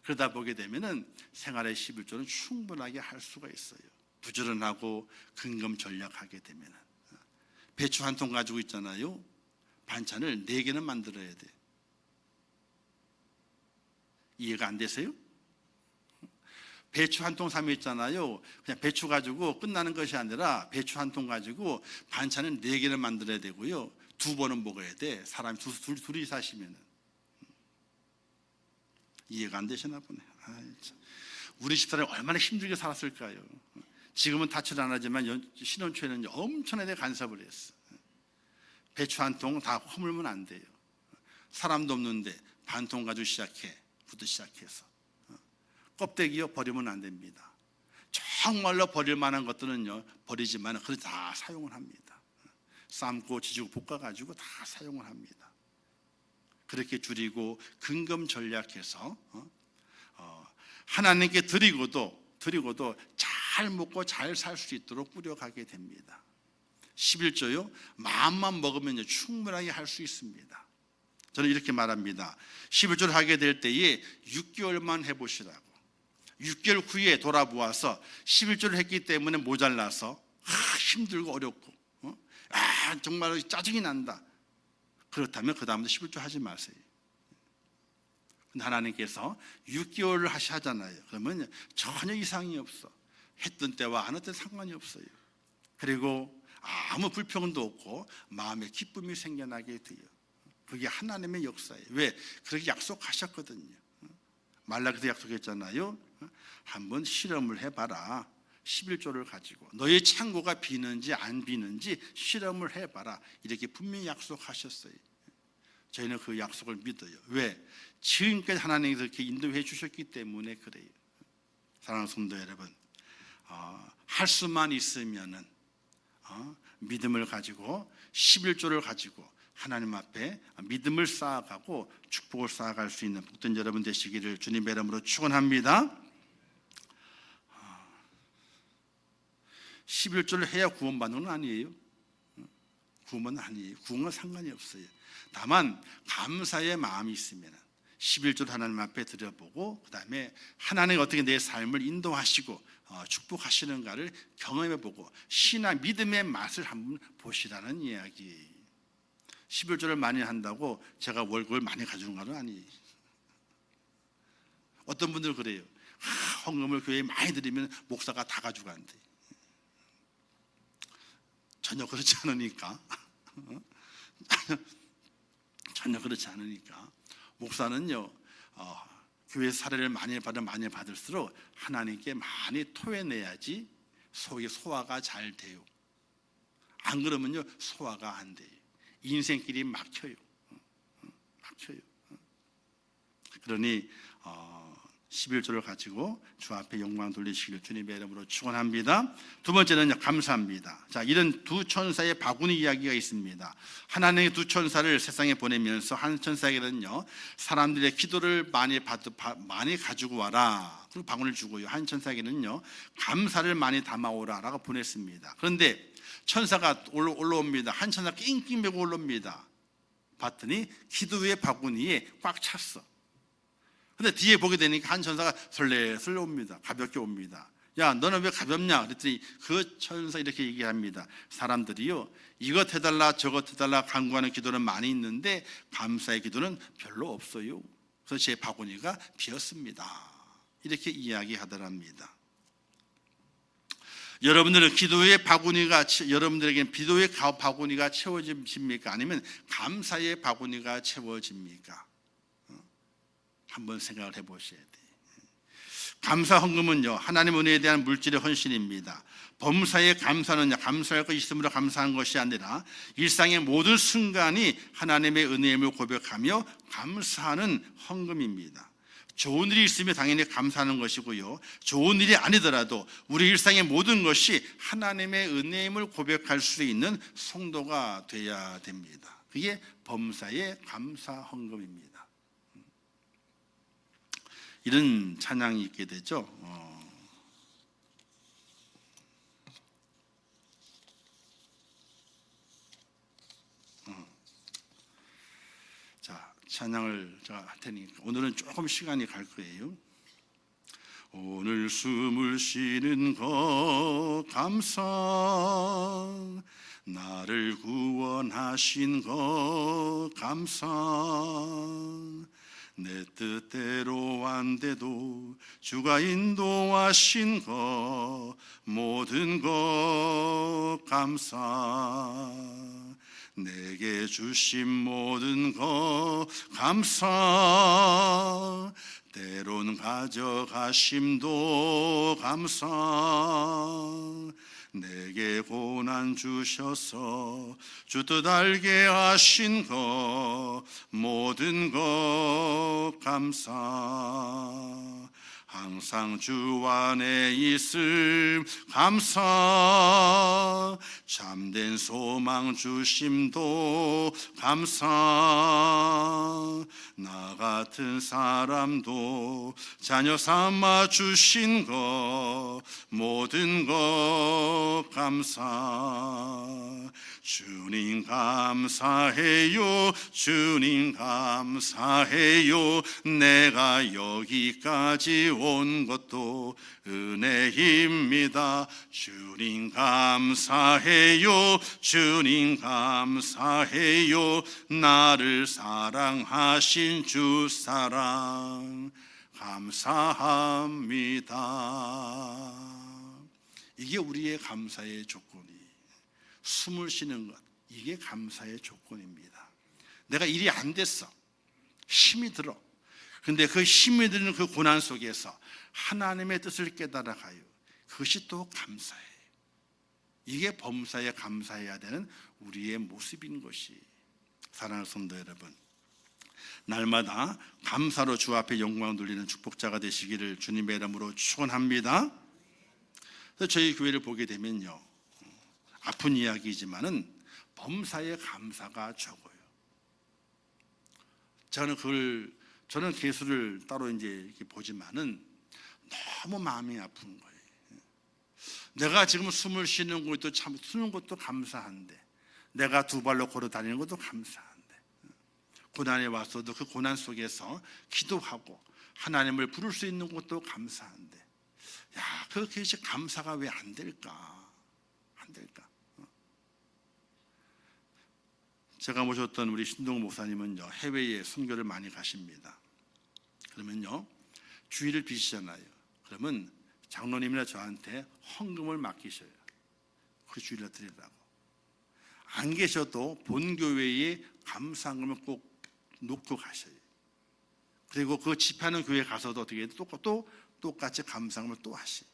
그러다 보게 되면은 생활의 11조는 충분하게 할 수가 있어요. 부지런하고 근검 전략하게 되면은. 배추 한 통 가지고 있잖아요, 반찬을 4개는 만들어야 돼. 이해가 안 되세요? 배추 한 통 사면 있잖아요, 그냥 배추 가지고 끝나는 것이 아니라 배추 한 통 가지고 반찬을 4개를 만들어야 되고요, 2번은 먹어야 돼. 사람이 둘이 사시면은. 이해가 안 되시나 보네. 우리 집사람이 얼마나 힘들게 살았을까요? 지금은 타치를 안 하지만 신혼초에는 엄청나게 간섭을 했어. 배추 한 통 다 허물면 안 돼요. 사람도 없는데 반 통 가지고 부터 시작해서 껍데기요 버리면 안 됩니다. 정말로 버릴 만한 것들은요 버리지만 그래도 다 사용을 합니다. 삶고 지지고 볶아가지고 다 사용을 합니다. 그렇게 줄이고 근검 전략해서 하나님께 드리고도 잘 먹고 잘 살 수 있도록 꾸려가게 됩니다. 11조요, 마음만 먹으면 충분하게 할 수 있습니다. 저는 이렇게 말합니다. 11조를 하게 될 때에 6개월만 해보시라고. 6개월 후에 돌아보아서 11조를 했기 때문에 모자라서 힘들고 어렵고 정말 짜증이 난다. 그렇다면 그 다음부터 11조 하지 마세요. 근데 하나님께서 6개월을 하잖아요. 그러면 전혀 이상이 없어. 했던 때와 안 했던 상관이 없어요. 그리고 아무 불평도 없고 마음에 기쁨이 생겨나게 돼요. 그게 하나님의 역사예요. 왜? 그렇게 약속하셨거든요. 말라기서 약속했잖아요. 한번 실험을 해봐라. 11조를 가지고 너의 창고가 비는지 안 비는지 실험을 해봐라. 이렇게 분명히 약속하셨어요. 저희는 그 약속을 믿어요. 왜? 지금까지 하나님께서 이렇게 인도해 주셨기 때문에 그래요. 사랑하는 성도 여러분, 할 수만 있으면은 믿음을 가지고 11조를 가지고 하나님 앞에 믿음을 쌓아가고 축복을 쌓아갈 수 있는 복된 여러분 되시기를 주님의 이름으로 축원합니다. 11조를 해야 구원받는 건 아니에요. 구원은 아니에요. 구원은 상관이 없어요. 다만 감사의 마음이 있으면 11조를 하나님 앞에 드려보고 그 다음에 하나님이 어떻게 내 삶을 인도하시고 축복하시는가를 경험해보고 신앙 믿음의 맛을 한번 보시라는 이야기. 11조를 많이 한다고 제가 월급을 많이 가져온 건 아니에요. 어떤 분들은 그래요. 헌금을 교회에 많이 드리면 목사가 다 가져간대. 전혀 그렇지 않으니까. 전혀 그렇지 않으니까. 목사는요, 교회 사례를 많이 받을수록 하나님께 많이 토해내야지 속에 소화가 잘 돼요. 안 그러면요, 소화가 안 돼요. 인생길이 막혀요. 막혀요. 그러니 11조를 가지고 주 앞에 영광 돌리시기를 주님의 이름으로 축원합니다. 두 번째는 감사합니다. 자, 이런 두 천사의 바구니 이야기가 있습니다. 하나님의 두 천사를 세상에 보내면서 한 천사에게는요, 사람들의 기도를 많이 가지고 와라. 그리고 바구니를 주고요. 한 천사에게는요, 감사를 많이 담아오라라고 보냈습니다. 그런데 천사가 올라옵니다. 한 천사가 낑낑 메고 올라옵니다. 봤더니 기도의 바구니에 꽉 찼어. 근데 뒤에 보게 되니까 한 천사가 설레설레 옵니다. 가볍게 옵니다. 야, 너는 왜 가볍냐? 그랬더니 그 천사 이렇게 얘기합니다. 사람들이요, 이것 해달라 저것 해달라 간구하는 기도는 많이 있는데 감사의 기도는 별로 없어요. 그래서 제 바구니가 비었습니다. 이렇게 이야기하더랍니다. 여러분들은 여러분들에게 기도의 바구니가 채워집니까? 아니면 감사의 바구니가 채워집니까? 한번 생각을 해보셔야 돼요. 감사 헌금은요, 하나님 은혜에 대한 물질의 헌신입니다. 범사의 감사는요, 감사할 것이 있으므로 감사한 것이 아니라 일상의 모든 순간이 하나님의 은혜임을 고백하며 감사하는 헌금입니다. 좋은 일이 있으면 당연히 감사하는 것이고요, 좋은 일이 아니더라도 우리 일상의 모든 것이 하나님의 은혜임을 고백할 수 있는 성도가 되어야 됩니다. 그게 범사의 감사 헌금입니다. 이런 찬양이 있게 되죠. 자, 찬양을 제가 할 테니까 오늘은 조금 시간이 갈 거예요. 오늘 숨을 쉬는 것 감사, 나를 구원하신 것 감사, 내 뜻대로 안 돼도 주가 인도하신 것 모든 것 감사, 내게 주신 모든 것 감사, 때론 가져가심도 감사, 내게 고난 주셔서 주 뜻 알게 하신 것 모든 것 감사, 항상 주 안에 있음 감사, 참된 소망 주심도 감사, 나 같은 사람도 자녀 삼아 주신 것 모든 것 감사, 주님 감사해요, 주님 감사해요, 내가 여기까지 온 것도 은혜입니다. 주님 감사해요, 주님 감사해요, 나를 사랑하신 주 사랑 감사합니다. 이게 우리의 감사의 조건이, 숨을 쉬는 것, 이게 감사의 조건입니다. 내가 일이 안 됐어, 힘이 들어. 그런데 그 힘이 드는 그 고난 속에서 하나님의 뜻을 깨달아가요. 그것이 또 감사예요. 이게 범사에 감사해야 되는 우리의 모습인 것이. 사랑하는 성도 여러분, 날마다 감사로 주 앞에 영광 돌리는 축복자가 되시기를 주님의 이름으로 축원합니다. 저희 교회를 보게 되면요, 아픈 이야기지만은 범사에 감사가 적어요. 저는 개수를 따로 이제 이렇게 보지만은 너무 마음이 아픈 거예요. 내가 지금 숨을 쉬는 것도 쉬는 것도 감사한데, 내가 두 발로 걸어 다니는 것도 감사한데, 고난에 왔어도 그 고난 속에서 기도하고 하나님을 부를 수 있는 것도 감사한데, 야, 그것이 감사가 왜 안 될까? 안 될까? 제가 모셨던 우리 신동 목사님은요, 해외에 선교를 많이 가십니다. 그러면요, 주일을 비시잖아요. 그러면 장로님이나 저한테 헌금을 맡기셔요. 그 주일날 드리라고. 안 계셔도 본교회에 감사헌금을 꼭 놓고 가셔요. 그리고 그 집회하는 교회 가서도 어떻게 해도 똑같이 감사헌금을 또 하셔요.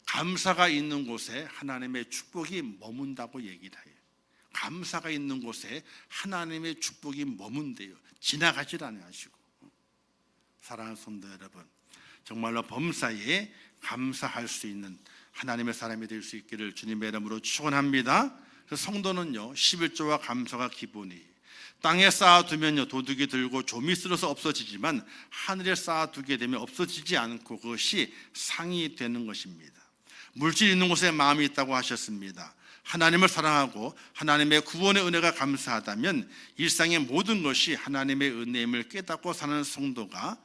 감사가 있는 곳에 하나님의 축복이 머문다고 얘기를 해요. 감사가 있는 곳에 하나님의 축복이 머문대요. 지나가질 않으시고. 사랑하는 성도 여러분, 정말로 범사에 감사할 수 있는 하나님의 사람이 될 수 있기를 주님의 이름으로 축원합니다. 그래서 성도는요, 11조와 감사가 기본이에요. 땅에 쌓아두면요, 도둑이 들고 좀이 쓸어서 없어지지만 하늘에 쌓아두게 되면 없어지지 않고 그것이 상이 되는 것입니다. 물질 있는 곳에 마음이 있다고 하셨습니다. 하나님을 사랑하고 하나님의 구원의 은혜가 감사하다면 일상의 모든 것이 하나님의 은혜임을 깨닫고 사는 성도가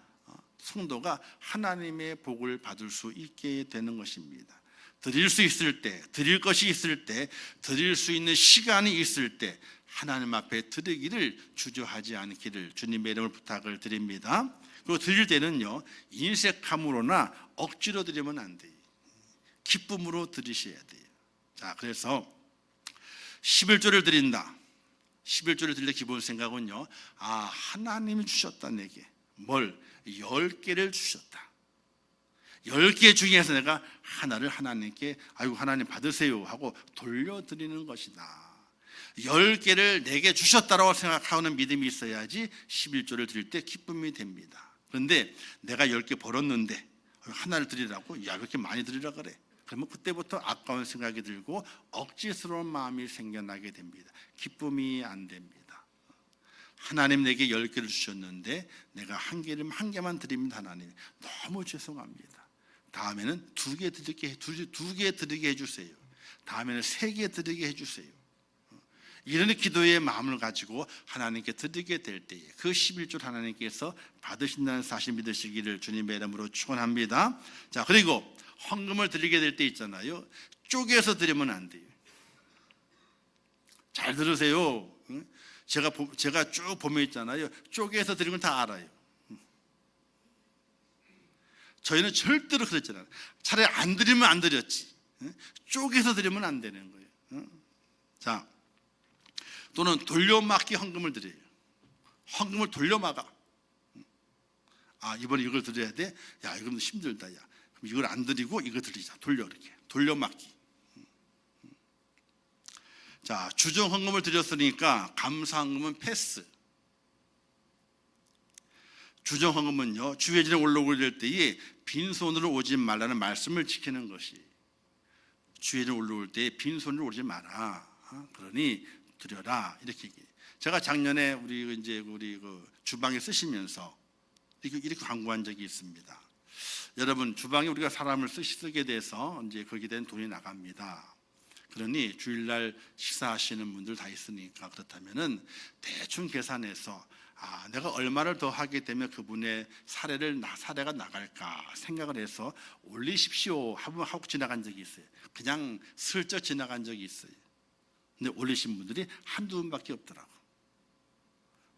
하나님의 복을 받을 수 있게 되는 것입니다. 드릴 수 있을 때, 드릴 것이 있을 때, 드릴 수 있는 시간이 있을 때 하나님 앞에 드리기를 주저하지 않기를 주님의 이름으로 부탁을 드립니다. 그리고 드릴 때는요, 인색함으로나 억지로 드리면 안 돼요. 기쁨으로 드리셔야 돼요. 자, 그래서 11조를 드린다. 11조를 드릴 때 기본 생각은요, 하나님이 주셨다. 내게 뭘? 10개를 주셨다. 10개 중에서 내가 하나를 하나님께 아이고 하나님 받으세요 하고 돌려드리는 것이다. 10개를 내게 주셨다라고 생각하는 믿음이 있어야지 11조를 드릴 때 기쁨이 됩니다. 그런데 내가 10개 벌었는데 하나를 드리라고? 야, 왜 이렇게 많이 드리라 그래? 그러면 그때부터 아까운 생각이 들고 억지스러운 마음이 생겨나게 됩니다. 기쁨이 안 됩니다. 하나님 내게 10개를 주셨는데 내가 한 개만 드립니다. 하나님 너무 죄송합니다. 다음에는 2개 드리게 해주세요. 다음에는 3개 드리게 해주세요. 이런 기도의 마음을 가지고 하나님께 드리게 될 때에 그 11조를 하나님께서 받으신다는 사실 믿으시기를 주님의 이름으로 축원합니다. 자, 그리고 헌금을 드리게 될 때 있잖아요. 쪼개서 드리면 안 돼요. 잘 들으세요. 제가 쭉 보면 있잖아요. 쪼개서 드리는 건 다 알아요. 저희는 절대로 그랬잖아요. 차라리 안 드리면 안 드렸지. 쪼개서 드리면 안 되는 거예요. 자, 또는 돌려막기 헌금을 드려요. 헌금을 돌려막아. 이번에 이걸 드려야 돼? 야, 이건 힘들다. 야, 그럼 이걸 안 드리고 이거 드리자. 이렇게 돌려막기. 자, 주정 헌금을 드렸으니까 감사 헌금은 패스. 주정 헌금은요, 주회전에 올라오게 될 때에 빈손으로 오지 말라는 말씀을 지키는 것이. 주회전에 올라올 때에 빈손으로 오지 마라. 그러니 드려라. 이렇게 얘기해요. 제가 작년에 우리 그 주방에 쓰시면서 이렇게 광고한 적이 있습니다. 여러분, 주방에 우리가 사람을 쓰게 돼서 이제 거기에 대한 돈이 나갑니다. 그러니 주일날 식사하시는 분들 다 있으니까 그렇다면은 대충 계산해서 내가 얼마를 더 하게 되면 그분의 사례가 나갈까 생각을 해서 올리십시오 하고 지나간 적이 있어요. 그냥 슬쩍 지나간 적이 있어요. 근데 올리신 분들이 한두 분밖에 없더라고.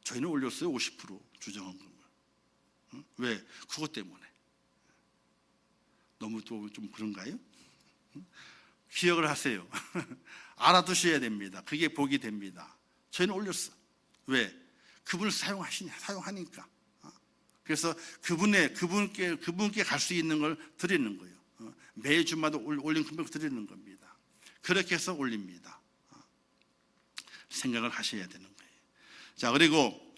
저희는 올렸어요. 50% 주정헌금을. 왜? 그것 때문에. 너무 또 좀 그런가요? 기억을 하세요. 알아두셔야 됩니다. 그게 복이 됩니다. 저희는 올렸어. 왜? 그분을 사용하니까. 그래서 그분께 갈 수 있는 걸 드리는 거예요. 매주마다 올린 금액을 드리는 겁니다. 그렇게 해서 올립니다. 생각을 하셔야 되는 거예요. 자, 그리고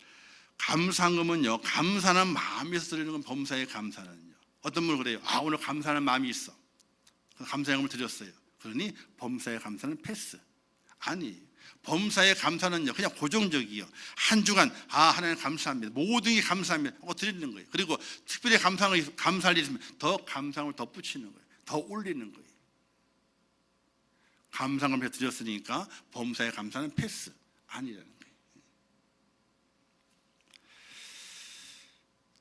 감사금은요, 감사는 마음에서 드리는 건 범사의 감사는요. 어떤 분은 그래요. 오늘 감사하는 마음이 있어. 감사금을 드렸어요. 그러니 범사의 감사는 패스. 아니, 범사의 감사는요, 그냥 고정적이요. 한 주간 하나님 감사합니다. 모든 게 감사합니다. 드리는 거예요. 그리고 특별히 감사할 일이 있으면 더 감사함을 덧붙이는 거예요. 더 올리는 거예요. 감사함을 드렸으니까 범사의 감사는 패스 아니라는 거예요.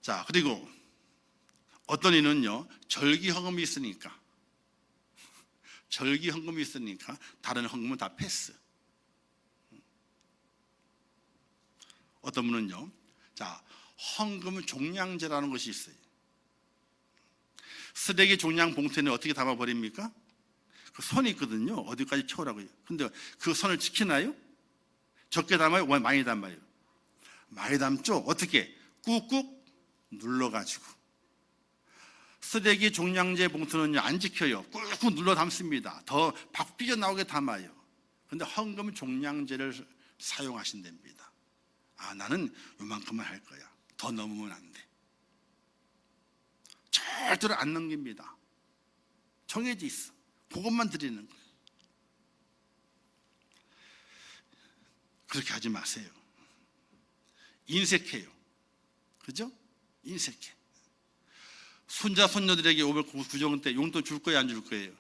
자, 그리고 어떤 이는요, 절기헌금이 있으니까 다른 헌금은 다 패스. 어떤 분은요, 자, 헌금 종량제라는 것이 있어요. 쓰레기 종량 봉투에는 어떻게 담아버립니까? 그 선이 있거든요. 어디까지 채우라고요. 근데 그 선을 지키나요? 적게 담아요? 많이 담아요? 많이 담죠? 어떻게? 꾹꾹 눌러가지고. 쓰레기 종량제 봉투는요, 안 지켜요. 꾹꾹 눌러 담습니다. 더 박 삐져나오게 담아요. 근데 헌금 종량제를 사용하신답니다. 아, 나는 요만큼만 할 거야. 더 넘으면 안 돼. 절대로 안 넘깁니다. 정해져 있어. 그것만 드리는 거예요. 그렇게 하지 마세요. 인색해요. 그죠? 인색해. 손자 손녀들에게 599정 때 용돈 줄 거예요, 안 줄 거예요?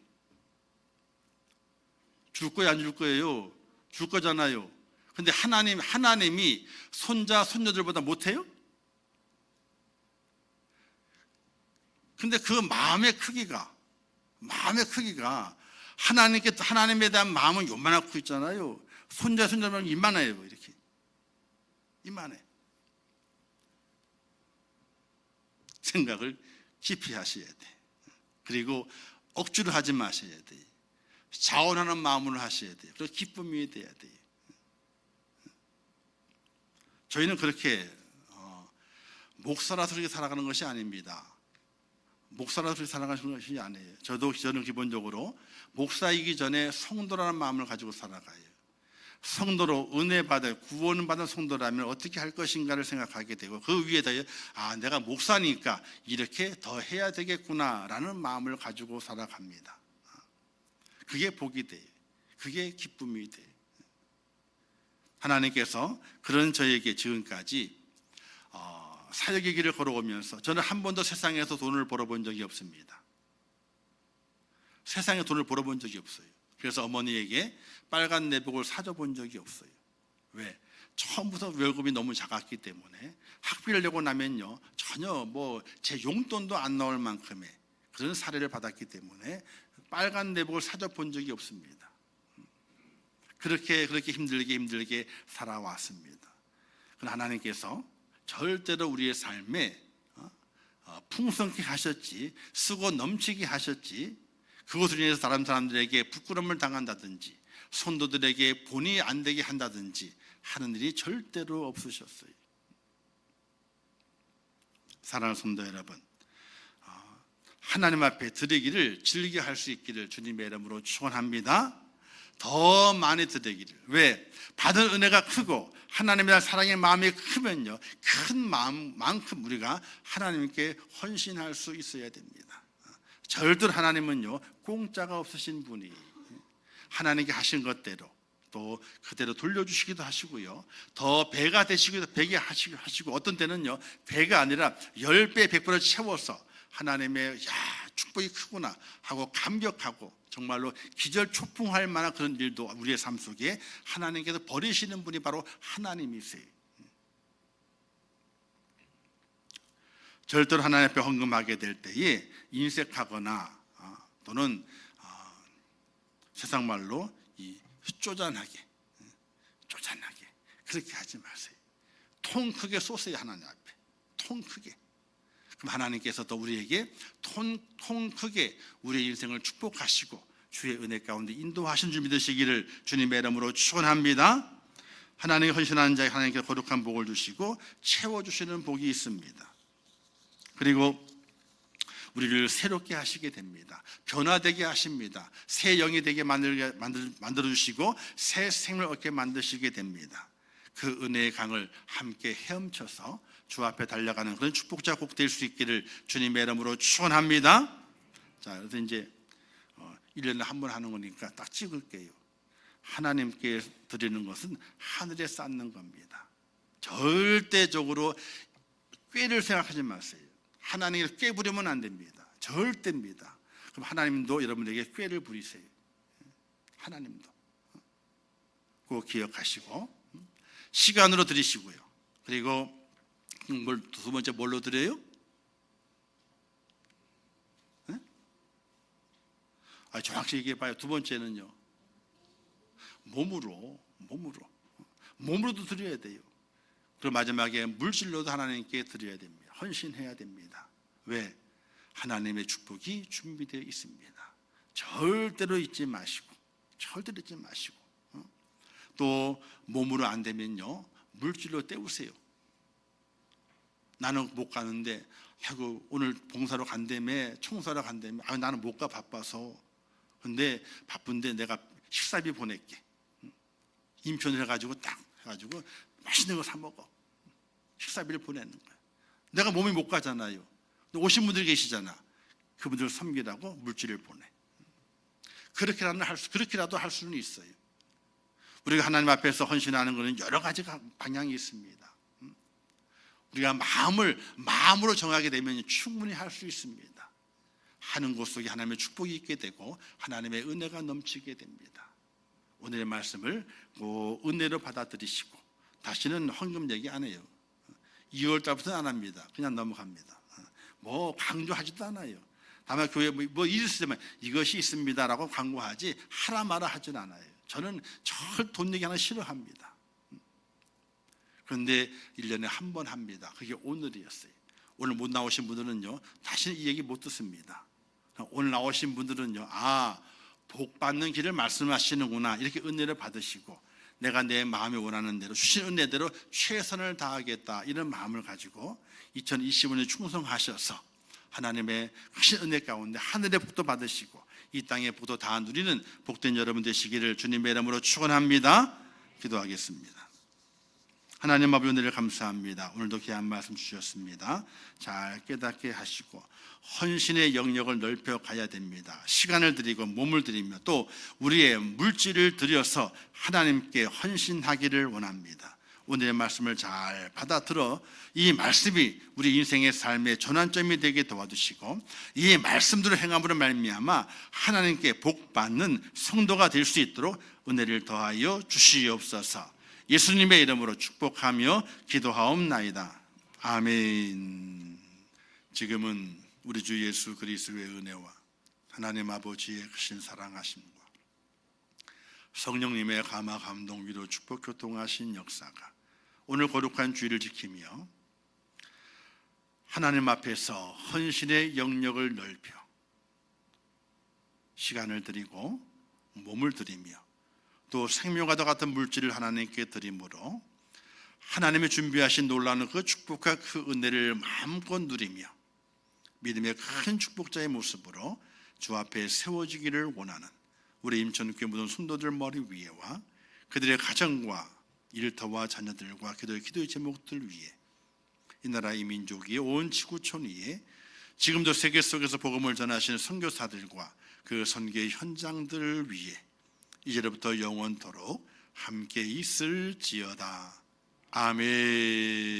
줄 거예요, 안 줄 거예요? 줄 거잖아요. 근데 하나님이 손자 손녀들보다 못해요? 근데 그 마음의 크기가 하나님에 대한 마음은 요만하고 있잖아요. 손자 손녀면 이만해요. 이렇게 이만해. 생각을 깊이 하셔야 돼. 그리고 억지로 하지 마셔야 돼. 자원하는 마음으로 하셔야 돼요. 그리고 기쁨이 돼야 돼요. 저희는 그렇게 목사라서 그렇게 살아가는 것이 아닙니다. 목사라서 그렇게 살아가는 것이 아니에요. 저는 기본적으로 목사이기 전에 성도라는 마음을 가지고 살아가요. 성도로 은혜 받을 구원 받은 성도라면 어떻게 할 것인가를 생각하게 되고, 그 위에다 내가 목사니까 이렇게 더 해야 되겠구나라는 마음을 가지고 살아갑니다. 그게 복이 돼요. 그게 기쁨이 돼요. 하나님께서 그런 저에게 지금까지 사역의 길을 걸어오면서 저는 한 번도 세상에서 돈을 벌어본 적이 없습니다. 세상에 돈을 벌어본 적이 없어요. 그래서 어머니에게 빨간 내복을 사줘본 적이 없어요. 왜? 처음부터 월급이 너무 작았기 때문에 학비를 내고 나면요, 전혀 제 용돈도 안 나올 만큼의 그런 사례를 받았기 때문에 빨간 내복을 사줘본 적이 없습니다. 그렇게 힘들게 살아왔습니다. 그러나 하나님께서 절대로 우리의 삶에 풍성케 하셨지, 쓰고 넘치게 하셨지, 그것으로 인해서 다른 사람들에게 부끄러움을 당한다든지 성도들에게 본의 안 되게 한다든지 하는 일이 절대로 없으셨어요. 사랑하는 성도 여러분, 하나님 앞에 드리기를 즐겨 할 수 있기를 주님의 이름으로 축원합니다. 더 많이 드리기를. 왜? 받은 은혜가 크고 하나님에 대한 사랑의 마음이 크면요, 큰 마음만큼 우리가 하나님께 헌신할 수 있어야 됩니다. 절대로 하나님은요, 공짜가 없으신 분이 하나님께 하신 것대로 또 그대로 돌려주시기도 하시고요, 더 배가 되시기도 배게 하시고 어떤 때는요, 배가 아니라 10배 100배로 채워서 하나님의 축복이 크구나 하고 감격하고 정말로 기절초풍할 만한 그런 일도 우리의 삶 속에 하나님께서 버리시는 분이 바로 하나님이세요. 절대로 하나님 앞에 헌금하게 될 때에 인색하거나 또는 세상 말로 쪼잔하게 그렇게 하지 마세요. 통 크게 쏘세요. 하나님 앞에 통 크게. 그럼 하나님께서 또 우리에게 통 크게 우리의 인생을 축복하시고 주의 은혜 가운데 인도하신 줄 믿으시기를 주님의 이름으로 축원합니다. 하나님의 헌신하는 자에게 하나님께서 거룩한 복을 주시고 채워주시는 복이 있습니다. 그리고 우리를 새롭게 하시게 됩니다. 변화되게 하십니다. 새 영이 되게 만들어주시고 새 생명을 얻게 만드시게 됩니다. 그 은혜의 강을 함께 헤엄쳐서 주 앞에 달려가는 그런 축복자 꼭 될 수 있기를 주님의 이름으로 축원합니다. 자, 그래서 이제 1년에 한 번 하는 거니까 딱 찍을게요. 하나님께 드리는 것은 하늘에 쌓는 겁니다. 절대적으로 꾀를 생각하지 마세요. 하나님을 꾀 부리면 안 됩니다. 절대입니다. 그럼 하나님도 여러분에게 꾀를 부리세요. 하나님도 꼭 기억하시고 시간으로 드리시고요. 그리고 두 번째 뭘로 드려요? 네? 정확히 얘기해봐요. 두 번째는요, 몸으로도 드려야 돼요. 그리고 마지막에 물질로도 하나님께 드려야 됩니다. 헌신해야 됩니다. 왜? 하나님의 축복이 준비되어 있습니다. 절대로 잊지 마시고, 또 몸으로 안 되면요, 물질로 때우세요. 나는 못 가는데, 오늘 봉사로 간다며, 청소하러 간다며, 나는 못 가, 바빠서. 근데 바쁜데 내가 식사비 보낼게. 인편을 해가지고 딱 해가지고 맛있는 거 사 먹어. 식사비를 보내는 거야. 내가 몸이 못 가잖아요. 오신 분들 계시잖아. 그분들 섬기라고 물질을 보내. 그렇게라도 할 수는 있어요. 우리가 하나님 앞에서 헌신하는 것은 여러 가지 방향이 있습니다. 우리가 마음으로 정하게 되면 충분히 할 수 있습니다. 하는 곳 속에 하나님의 축복이 있게 되고 하나님의 은혜가 넘치게 됩니다. 오늘의 말씀을 은혜로 받아들이시고 다시는 헌금 얘기 안 해요. 2월 달부터는 안 합니다. 그냥 넘어갑니다. 강조하지도 않아요. 다만 교회 일 있으면 이것이 있습니다라고 광고하지 하라 마라 하진 않아요. 저는 돈 얘기 하나 싫어합니다. 그런데 1년에 한 번 합니다. 그게 오늘이었어요. 오늘 못 나오신 분들은요, 다시는 이 얘기 못 듣습니다. 오늘 나오신 분들은요, 복 받는 길을 말씀하시는구나, 이렇게 은혜를 받으시고 내가 내 마음에 원하는 대로 주신 은혜대로 최선을 다하겠다, 이런 마음을 가지고 2025년에 충성하셔서 하나님의 크신 은혜 가운데 하늘의 복도 받으시고 이 땅의 복도 다 누리는 복된 여러분 되시기를 주님의 이름으로 축원합니다. 기도하겠습니다. 하나님 아버지, 은혜를 감사합니다. 오늘도 귀한 말씀 주셨습니다. 잘 깨닫게 하시고 헌신의 영역을 넓혀 가야 됩니다. 시간을 드리고 몸을 드리며 또 우리의 물질을 들여서 하나님께 헌신하기를 원합니다. 오늘의 말씀을 잘 받아들어 이 말씀이 우리 인생의 삶의 전환점이 되게 도와주시고 이 말씀대로 행함으로 말미암아 하나님께 복받는 성도가 될 수 있도록 은혜를 더하여 주시옵소서. 예수님의 이름으로 축복하며 기도하옵나이다. 아멘. 지금은 우리 주 예수 그리스도의 은혜와 하나님 아버지의 크신 사랑하심과 성령님의 감화 감동 위로 축복 교통하신 역사가 오늘 거룩한 주일을 지키며 하나님 앞에서 헌신의 영역을 넓혀 시간을 드리고 몸을 드리며 또 생명과도 같은 물질을 하나님께 드림으로 하나님의 준비하신 놀라운 그 축복과 그 은혜를 마음껏 누리며 믿음의 큰 축복자의 모습으로 주 앞에 세워지기를 원하는 우리 임천교회 모든 성도들 머리 위에와 그들의 가정과 일터와 자녀들과 기도의 제목들 위에 이 나라 이 민족이 온 지구촌 위에 지금도 세계 속에서 복음을 전하시는 선교사들과 그 선교의 현장들 위에 이제부터 영원토록 함께 있을지어다. 아멘.